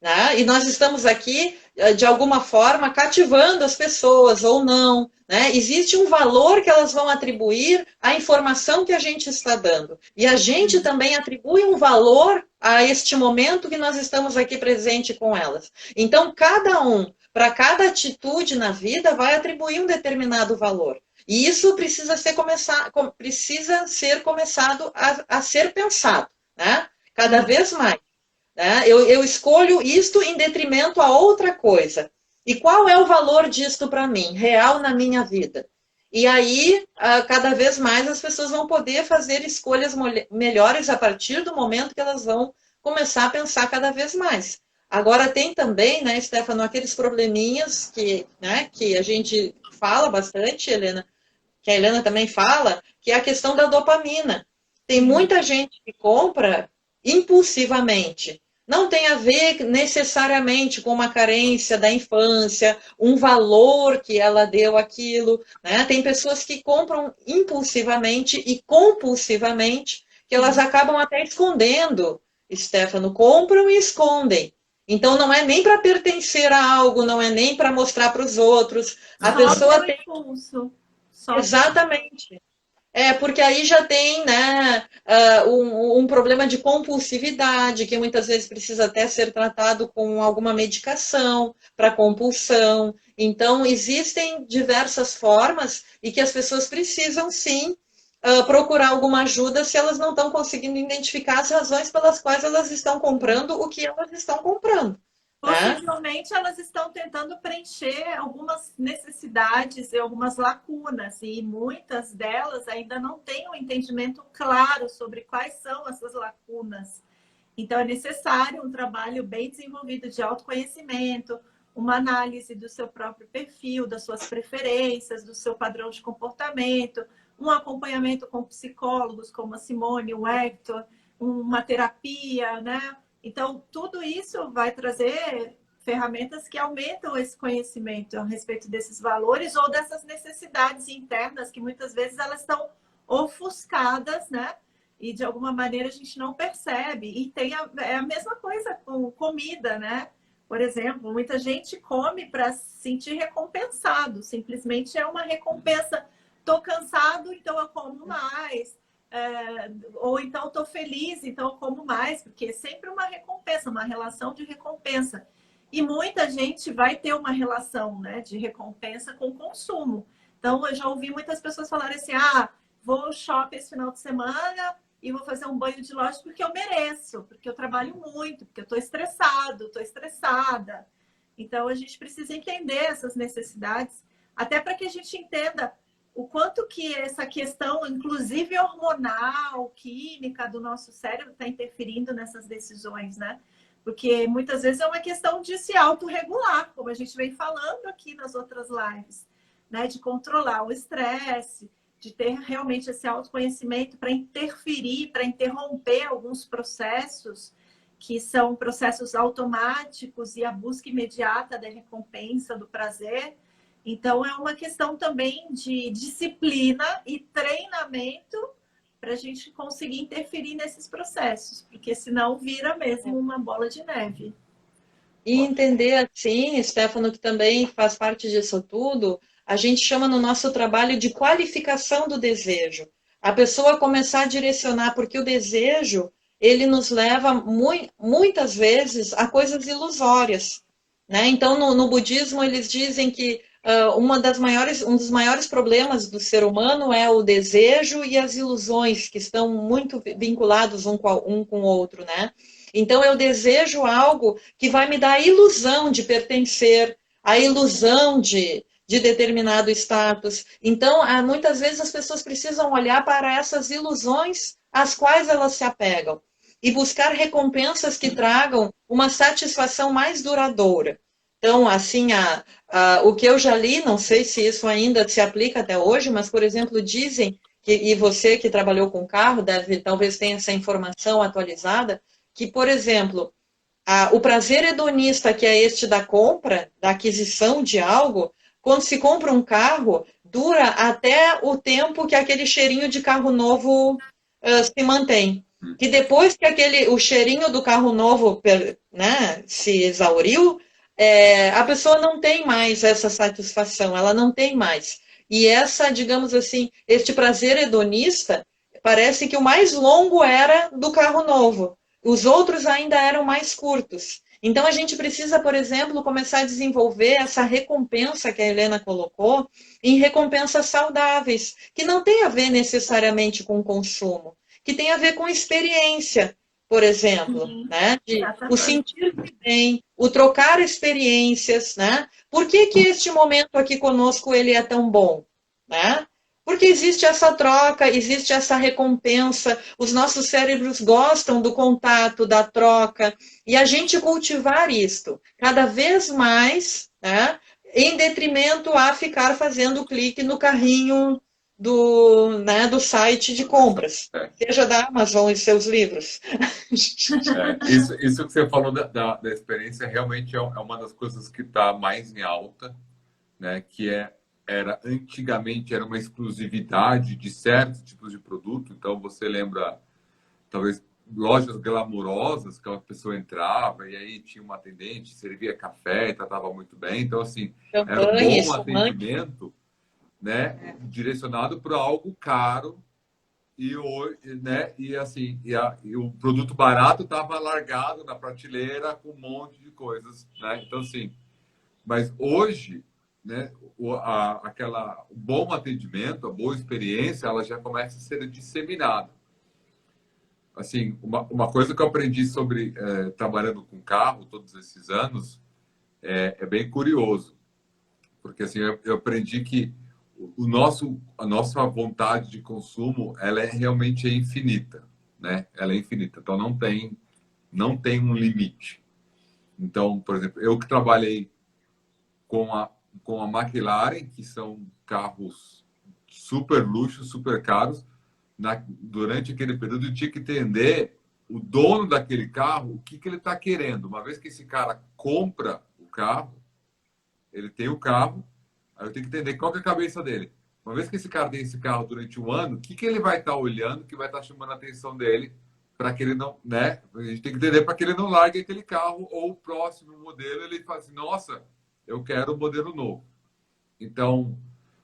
Né? E nós estamos aqui, de alguma forma, cativando as pessoas ou não. Né? Existe um valor que elas vão atribuir à informação que a gente está dando. E a gente também atribui um valor a este momento que nós estamos aqui presente com elas. Então, cada um, para cada atitude na vida, vai atribuir um determinado valor. E isso precisa ser começado a ser pensado, né? Cada vez mais. Né? Eu escolho isto em detrimento a outra coisa. E qual é o valor disto para mim, real na minha vida? E aí, cada vez mais, as pessoas vão poder fazer escolhas melhores a partir do momento que elas vão começar a pensar cada vez mais. Agora, tem também, né, Stefano, aqueles probleminhas que a gente fala bastante, Helena, que a Helena também fala, que é a questão da dopamina. Tem muita gente que compra impulsivamente. Não tem a ver necessariamente com uma carência da infância, um valor que ela deu àquilo. Né? Tem pessoas que compram impulsivamente e compulsivamente, que elas acabam até escondendo, Stefano, compram e escondem. Então não é nem para pertencer a algo, não é nem para mostrar para os outros. A pessoa tem impulso. Exatamente. Porque aí já tem, né, um problema de compulsividade, que muitas vezes precisa até ser tratado com alguma medicação para compulsão. Então, existem diversas formas e que as pessoas precisam, sim, procurar alguma ajuda se elas não estão conseguindo identificar as razões pelas quais elas estão comprando o que elas estão comprando. Possivelmente elas estão tentando preencher algumas necessidades e algumas lacunas, e muitas delas ainda não têm um entendimento claro sobre quais são essas lacunas. Então é necessário um trabalho bem desenvolvido de autoconhecimento, uma análise do seu próprio perfil, das suas preferências, do seu padrão de comportamento, um acompanhamento com psicólogos como a Simone, o Hector, uma terapia, né? Então, tudo isso vai trazer ferramentas que aumentam esse conhecimento a respeito desses valores ou dessas necessidades internas que muitas vezes elas estão ofuscadas, né? E de alguma maneira a gente não percebe. E tem a mesma coisa com comida, né? Por exemplo, muita gente come para se sentir recompensado. Simplesmente é uma recompensa. Estou cansado, então eu como mais. Ou então estou feliz, então eu como mais, porque é sempre uma recompensa, uma relação de recompensa. e muita gente vai ter uma relação, né, de recompensa com o consumo. Então, eu já ouvi muitas pessoas falarem assim, vou ao shopping esse final de semana e vou fazer um banho de loja porque eu mereço, porque eu trabalho muito, porque eu estou estressado, estou estressada. Então, a gente precisa entender essas necessidades, até para que a gente entenda o quanto que essa questão, inclusive hormonal, química do nosso cérebro, está interferindo nessas decisões, né? Porque muitas vezes é uma questão de se autorregular, como a gente vem falando aqui nas outras lives, né? De controlar o estresse, de ter realmente esse autoconhecimento para interferir, para interromper alguns processos que são processos automáticos e a busca imediata da recompensa, do prazer. Então, é uma questão também de disciplina e treinamento para a gente conseguir interferir nesses processos, porque senão vira mesmo uma bola de neve. E entender assim, Stefano, que também faz parte disso tudo, a gente chama no nosso trabalho de qualificação do desejo. A pessoa começar a direcionar, porque o desejo, ele nos leva muitas vezes a coisas ilusórias, né? Então, no budismo, eles dizem que um dos maiores problemas do ser humano é o desejo e as ilusões, que estão muito vinculados um com o outro, né? Então, eu desejo algo que vai me dar a ilusão de pertencer, a ilusão de determinado status. Então, muitas vezes as pessoas precisam olhar para essas ilusões às quais elas se apegam e buscar recompensas que tragam uma satisfação mais duradoura. Então, assim, o que eu já li, não sei se isso ainda se aplica até hoje, mas, por exemplo, dizem, e você que trabalhou com carro, talvez tenha essa informação atualizada, que, por exemplo, o prazer hedonista, que é este da compra, da aquisição de algo, quando se compra um carro, dura até o tempo que aquele cheirinho de carro novo se mantém. Que depois que o cheirinho do carro novo, né, se exauriu, a pessoa não tem mais essa satisfação, ela não tem mais. E digamos assim, este prazer hedonista, parece que o mais longo era do carro novo. Os outros ainda eram mais curtos. Então, a gente precisa, por exemplo, começar a desenvolver essa recompensa que a Helena colocou em recompensas saudáveis, que não tem a ver necessariamente com consumo, que tem a ver com experiência, por exemplo, né? O sentir-se bem, o trocar experiências, né? Por que este momento aqui conosco ele é tão bom, né? Porque existe essa troca, existe essa recompensa, os nossos cérebros gostam do contato, da troca, e a gente cultivar isto cada vez mais, né, em detrimento a ficar fazendo clique no carrinho do site de compras, seja da Amazon e seus livros. Isso que você falou da experiência realmente é uma das coisas que está mais em alta, né, antigamente era uma exclusividade de certos tipos de produto. Então você lembra talvez lojas glamourosas que a pessoa entrava e aí tinha uma atendente, servia café e tratava muito bem. Então assim, era um bom atendimento, né, direcionado para algo caro e assim e o produto barato estava largado na prateleira com um monte de coisas, né? Então assim, mas hoje, né, o bom atendimento, a boa experiência, ela já começa a ser disseminada. Assim, uma coisa que eu aprendi sobre trabalhando com carro todos esses anos é bem curioso, porque assim eu aprendi que a nossa vontade de consumo ela realmente é infinita, né? Ela é infinita, então não tem um limite. Então, por exemplo, eu que trabalhei com a McLaren, que são carros super luxo, super caros, durante aquele período eu tinha que entender o dono daquele carro, o que ele está querendo. Uma vez que esse cara compra o carro, ele tem o carro, aí eu tenho que entender qual que é a cabeça dele. Uma vez que esse cara tem esse carro durante um ano, o que ele vai estar olhando, que vai estar chamando a atenção dele, para que ele não, né? A gente tem que entender para que ele não largue aquele carro, ou o próximo modelo ele fala assim, nossa, eu quero um modelo novo. Então,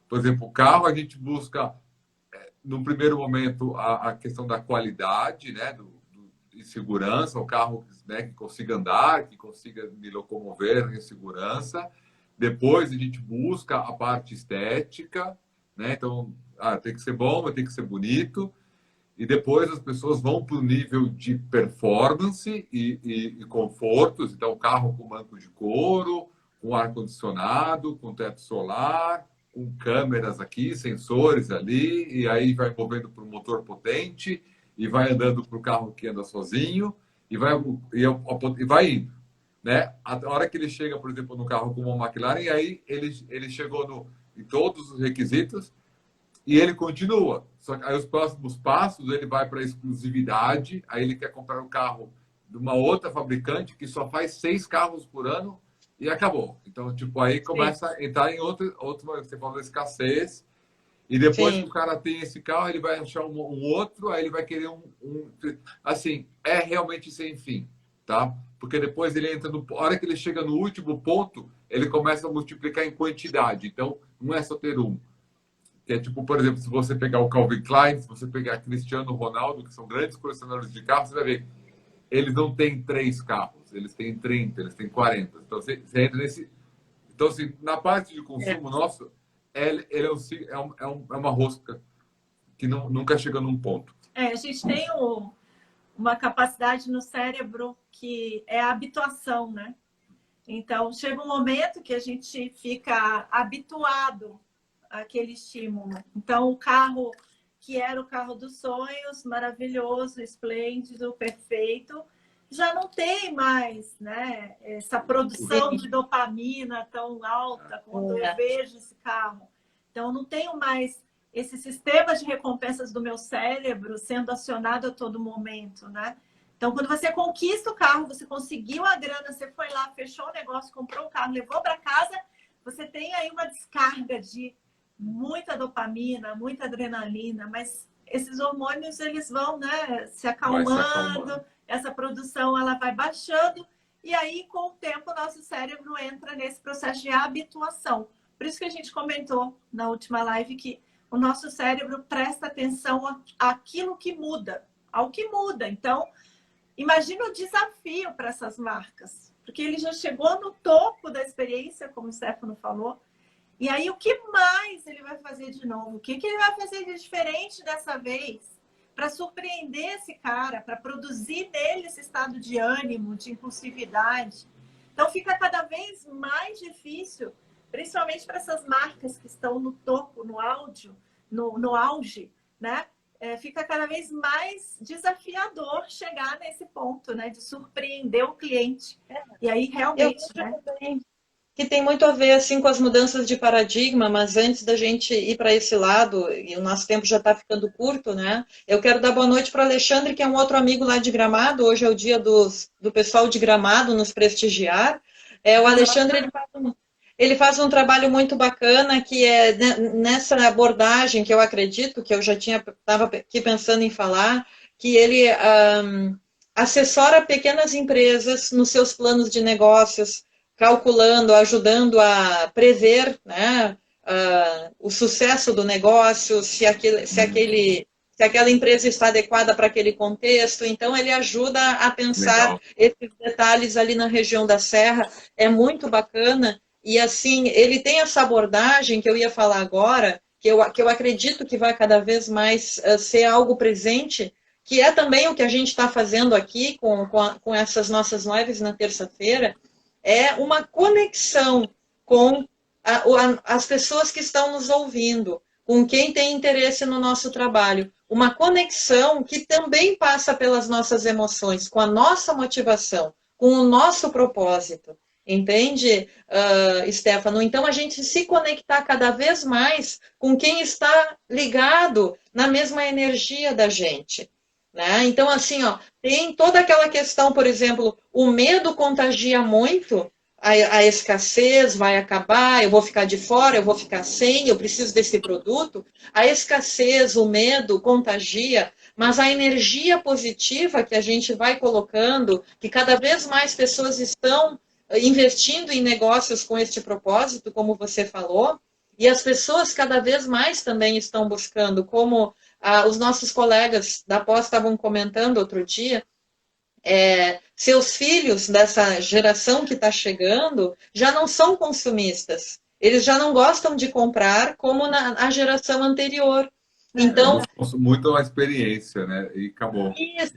por exemplo, o carro a gente busca, no primeiro momento, a questão da qualidade, né? em segurança, um carro, né, que consiga andar, que consiga me locomover em segurança. Depois a gente busca a parte estética, né? Então, tem que ser bom, tem que ser bonito. E depois as pessoas vão para o nível de performance e confortos. Então, carro com banco de couro, com ar-condicionado, com teto solar, com câmeras aqui, sensores ali, e aí vai movendo para o motor potente, e vai andando para o carro que anda sozinho, e vai indo. Né? A hora que ele chega, por exemplo, no carro como uma McLaren, e aí ele chegou em todos os requisitos, e ele continua. Só que aí os próximos passos, ele vai para a exclusividade, aí ele quer comprar um carro de uma outra fabricante que só faz 6 carros por ano e acabou. Então, tipo, aí começa a entrar em outro você falou da escassez, e depois Sim. que o cara tem esse carro, ele vai achar um outro, aí ele vai querer assim, é realmente sem fim, tá? Porque depois ele entra a hora que ele chega no último ponto, ele começa a multiplicar em quantidade. Então, não é só ter um. Que é tipo, por exemplo, se você pegar o Calvin Klein, se você pegar Cristiano Ronaldo, que são grandes colecionadores de carros, você vai ver, eles não têm 3 carros, eles têm 30, eles têm 40. Então, você entra nesse... Então, assim, na parte de consumo nosso, ele é uma rosca que nunca chega num ponto. A gente tem uma capacidade no cérebro que é a habituação, né? Então, chega um momento que a gente fica habituado àquele estímulo. Então, o carro que era o carro dos sonhos, maravilhoso, esplêndido, perfeito, já não tem mais, né, essa produção de dopamina tão alta quando eu vejo esse carro. Então, eu não tenho mais esse sistema de recompensas do meu cérebro sendo acionado a todo momento, né? Então, quando você conquista o carro, você conseguiu a grana, você foi lá, fechou o negócio, comprou o carro, levou para casa, você tem aí uma descarga de muita dopamina, muita adrenalina, mas esses hormônios, eles vão, né, se acalmando, essa produção, ela vai baixando, e aí, com o tempo, o nosso cérebro entra nesse processo de habituação. Por isso que a gente comentou na última live que o nosso cérebro presta atenção àquilo que muda, ao que muda. Então, imagina o desafio para essas marcas, porque ele já chegou no topo da experiência, como o Stefano falou, e aí o que mais ele vai fazer de novo? O que ele vai fazer de diferente dessa vez para surpreender esse cara, para produzir nele esse estado de ânimo, de impulsividade? Então fica cada vez mais difícil, principalmente para essas marcas que estão no topo, no auge, né? Fica cada vez mais desafiador chegar nesse ponto, né? De surpreender o cliente. E aí, realmente, né? Que tem muito a ver assim com as mudanças de paradigma, mas antes da gente ir para esse lado, e o nosso tempo já está ficando curto, né? Eu quero dar boa noite para o Alexandre, que é um outro amigo lá de Gramado. Hoje é o dia do pessoal de Gramado nos prestigiar. O Alexandre, ele faz um trabalho muito bacana, que é nessa abordagem que eu acredito, que eu já estava aqui pensando em falar, que ele assessora pequenas empresas nos seus planos de negócios, calculando, ajudando a prever, né, o sucesso do negócio, se aquela empresa está adequada para aquele contexto. Então, ele ajuda a pensar esses detalhes ali na região da Serra. É muito bacana. E, assim, ele tem essa abordagem que eu ia falar agora, que eu acredito que vai cada vez mais ser algo presente, que é também o que a gente está fazendo aqui com essas nossas lives na terça-feira, é uma conexão com as pessoas que estão nos ouvindo, com quem tem interesse no nosso trabalho. Uma conexão que também passa pelas nossas emoções, com a nossa motivação, com o nosso propósito. Entende, Stefano? Então, a gente se conectar cada vez mais com quem está ligado na mesma energia da gente. Né? Então, assim, tem toda aquela questão, por exemplo, o medo contagia muito, a escassez vai acabar, eu vou ficar de fora, eu vou ficar sem, eu preciso desse produto. A escassez, o medo contagia, mas a energia positiva que a gente vai colocando, que cada vez mais pessoas estão investindo em negócios com este propósito, como você falou, e as pessoas cada vez mais também estão buscando, como os nossos colegas da pós estavam comentando outro dia, seus filhos dessa geração que está chegando já não são consumistas. Eles já não gostam de comprar como na geração anterior. Então, muito uma experiência, né? E acabou. isso.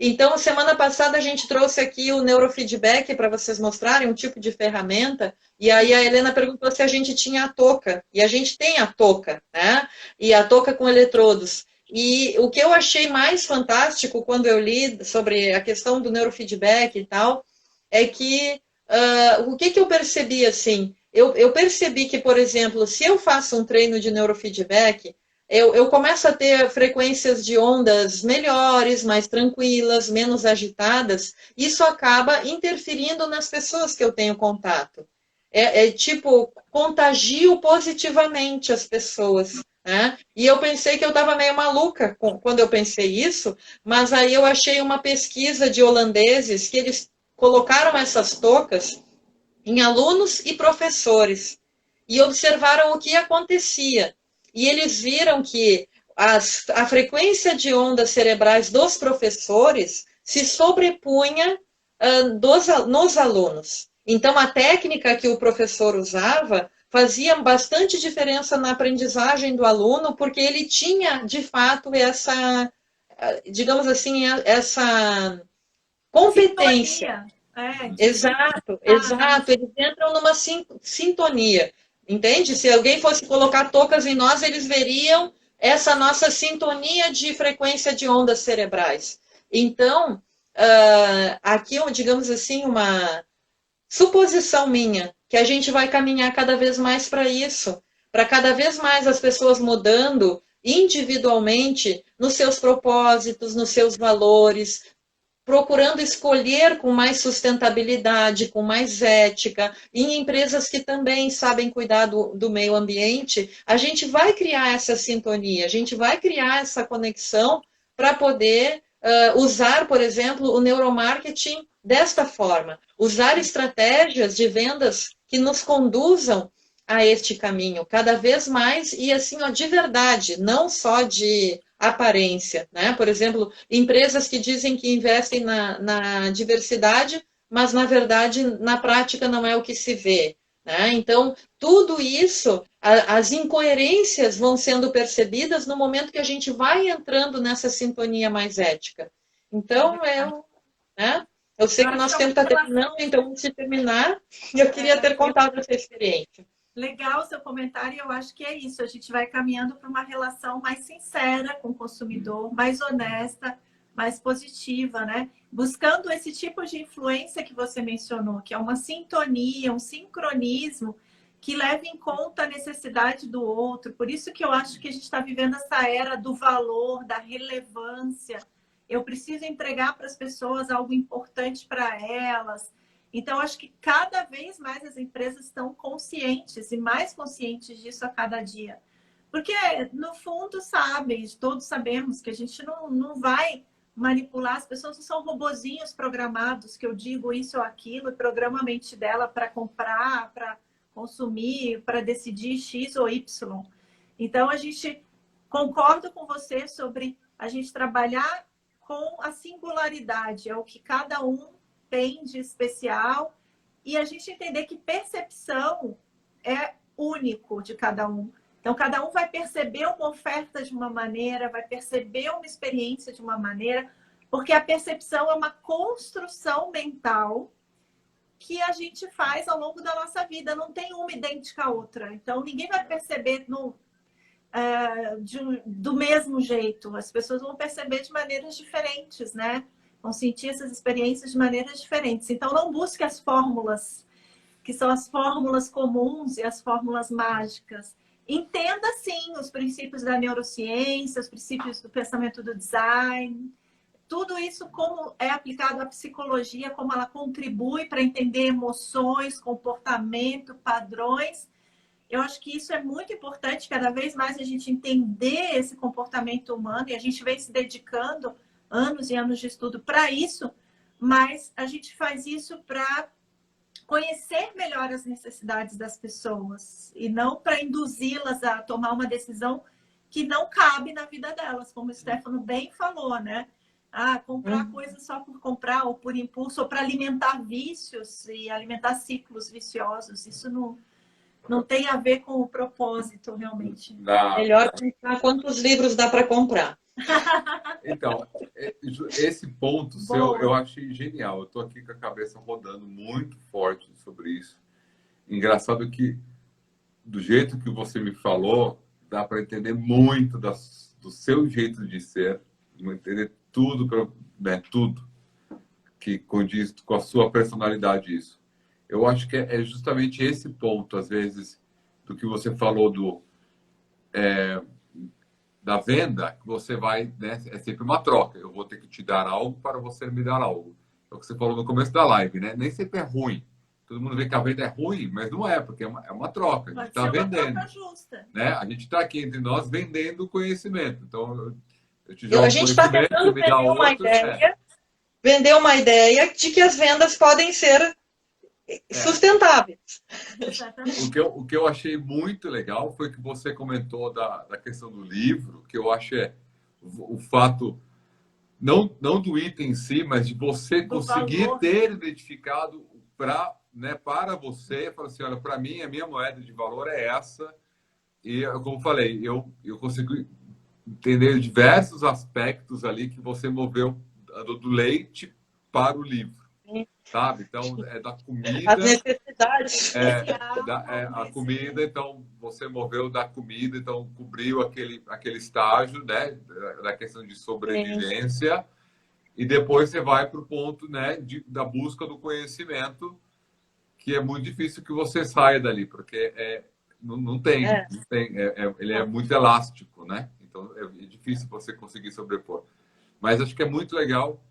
Então, semana passada a gente trouxe aqui o neurofeedback para vocês mostrarem um tipo de ferramenta, e aí a Helena perguntou se a gente tinha a touca, e a gente tem a touca, né? E a touca com eletrodos. E o que eu achei mais fantástico quando eu li sobre a questão do neurofeedback e tal, é que o que eu percebi assim? Eu percebi que, por exemplo, se eu faço um treino de neurofeedback, eu começo a ter frequências de ondas melhores, mais tranquilas, menos agitadas. Isso acaba interferindo nas pessoas que eu tenho contato. Tipo, contagio positivamente as pessoas. Né? E eu pensei que eu estava meio maluca quando eu pensei isso, mas aí eu achei uma pesquisa de holandeses que eles colocaram essas toucas em alunos e professores e observaram o que acontecia. E eles viram que a frequência de ondas cerebrais dos professores se sobrepunha nos alunos. Então, a técnica que o professor usava fazia bastante diferença na aprendizagem do aluno, porque ele tinha, de fato, essa, digamos assim, essa competência. Exato. Eles entram numa sintonia. Entende? Se alguém fosse colocar toucas em nós, eles veriam essa nossa sintonia de frequência de ondas cerebrais. Então, aqui, digamos assim, uma suposição minha, que a gente vai caminhar cada vez mais para isso, para cada vez mais as pessoas mudando individualmente nos seus propósitos, nos seus valores, procurando escolher com mais sustentabilidade, com mais ética, em empresas que também sabem cuidar do meio ambiente, a gente vai criar essa sintonia, a gente vai criar essa conexão para poder usar, por exemplo, o neuromarketing desta forma, usar estratégias de vendas que nos conduzam a este caminho cada vez mais e assim, ó, de verdade, não só de aparência, né? Por exemplo, empresas que dizem que investem na diversidade, mas na verdade, na prática, não é o que se vê, né? Então, tudo isso, as incoerências vão sendo percebidas no momento que a gente vai entrando nessa sintonia mais ética. Então, eu sei que o nosso tempo está terminando, então, antes de terminar, eu queria ter contado essa experiência. Legal o seu comentário, eu acho que é isso. A gente vai caminhando para uma relação mais sincera com o consumidor, mais honesta, mais positiva, né? Buscando esse tipo de influência que você mencionou, que é uma sintonia, um sincronismo que leve em conta a necessidade do outro. Por isso que eu acho que a gente está vivendo essa era do valor, da relevância. Eu preciso entregar para as pessoas algo importante para elas. Então, acho que cada vez mais as empresas estão conscientes e mais conscientes disso a cada dia. Porque, no fundo, todos sabemos que a gente não vai manipular, as pessoas não são robozinhos programados, que eu digo isso ou aquilo, e programa a mente dela para comprar, para consumir, para decidir X ou Y. Então, a gente concorda com você sobre a gente trabalhar com a singularidade, é o que cada um tem de especial, e a gente entender que percepção é único de cada um. Então, cada um vai perceber uma oferta de uma maneira, vai perceber uma experiência de uma maneira, porque a percepção é uma construção mental que a gente faz ao longo da nossa vida. Não tem uma idêntica à outra. Então, ninguém vai perceber do mesmo jeito. As pessoas vão perceber de maneiras diferentes, né? Vão sentir essas experiências de maneiras diferentes. Então, não busque as fórmulas, que são as fórmulas comuns e as fórmulas mágicas. Entenda, sim, os princípios da neurociência, os princípios do pensamento do design. Tudo isso, como é aplicado à psicologia, como ela contribui para entender emoções, comportamento, padrões. Eu acho que isso é muito importante, cada vez mais a gente entender esse comportamento humano, e a gente vem se dedicando anos e anos de estudo para isso, mas a gente faz isso para conhecer melhor as necessidades das pessoas e não para induzi-las a tomar uma decisão que não cabe na vida delas, como o Stefano bem falou, né? Comprar coisas só por comprar ou por impulso, ou para alimentar vícios e alimentar ciclos viciosos. Isso não tem a ver com o propósito, realmente. Melhor pensar quantos livros dá para comprar. Então, esse ponto seu eu achei genial. Eu estou aqui com a cabeça rodando muito forte sobre isso. Engraçado que, do jeito que você me falou, dá para entender muito do seu jeito de ser, entender tudo, né, tudo que condiz com a sua personalidade isso. Eu acho que é justamente esse ponto, às vezes, do que você falou da venda, que você vai, né, é sempre uma troca. Eu vou ter que te dar algo para você me dar algo. É o que você falou no começo da live, né? Nem sempre é ruim. Todo mundo vê que a venda é ruim, mas não é, porque é uma troca. A gente está vendendo. Troca justa. Né? A gente está aqui entre nós vendendo conhecimento. Então, eu te A gente está tentando vender uma ideia, vender uma ideia de que as vendas podem ser sustentáveis. O que eu achei muito legal foi que você comentou da questão do livro, que eu acho o fato, não do item em si, mas de você conseguir valor. Ter identificado para você, falar assim, olha, para mim, a minha moeda de valor é essa. E, como falei, eu consegui entender diversos aspectos ali que você moveu do leite para o livro. Sabe? Então, é da comida. As necessidades. A comida, então, você moveu da comida, então, cobriu aquele estágio, né? Da questão de sobrevivência. E depois você vai para o ponto, né? Da busca do conhecimento, que é muito difícil que você saia dali, porque não tem. Ele é muito elástico, né? Então, é difícil você conseguir sobrepor. Mas acho que é muito legal.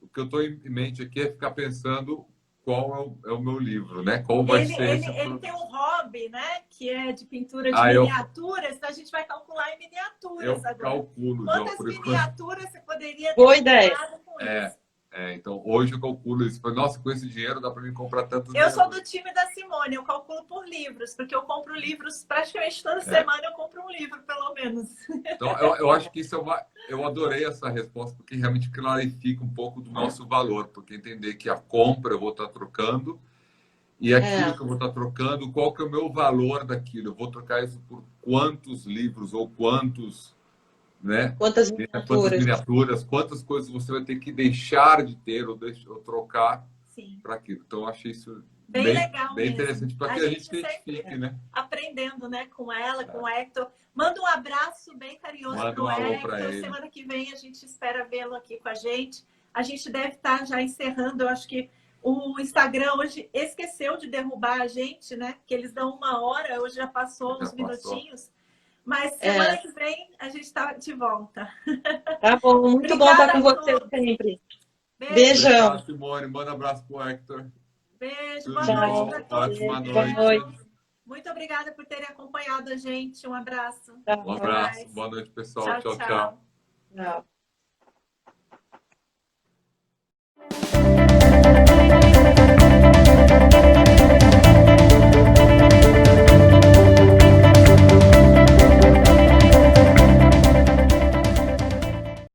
O que eu estou em mente aqui é ficar pensando qual é o meu livro, né? Qual vai ser esse Ele tem um hobby, né? Que é de pintura de miniaturas. Então a gente vai calcular em miniaturas agora. Calculo. Quantas miniaturas você poderia ter comprado com isso? Então, hoje eu calculo isso. Nossa, com esse dinheiro dá para mim comprar tantos livros. Eu sou do time da Simone, eu calculo por livros, porque eu compro livros praticamente toda semana, eu compro um livro, pelo menos. Então, eu acho que isso eu adorei essa resposta, porque realmente clarifica um pouco do nosso valor, porque entender que a compra eu vou estar trocando, e aquilo que eu vou estar trocando, qual que é o meu valor daquilo? Eu vou trocar isso por quantos livros ou quantos... Né? Quantas miniaturas, quantas coisas você vai ter que deixar de ter ou trocar para aquilo. Então, eu achei isso bem legal, bem interessante para que a gente identifique, né? Aprendendo, né, com ela, com o Hector. Manda um abraço bem carinhoso para o Hector. Semana que vem a gente espera vê-lo aqui com a gente. A gente deve estar já encerrando. Eu acho que o Instagram hoje esqueceu de derrubar a gente, né? Que eles dão 1 hora, hoje já passou uns minutinhos. Mas semana que vem a gente está de volta. Tá bom, muito bom estar com você sempre. Beijão. Obrigado, Simone. Manda um abraço pro Hector. Beijo, boa noite para todos. Ótima noite. Muito obrigada por terem acompanhado a gente. Um abraço. Um abraço. Boa noite, pessoal. Tchau. Tchau.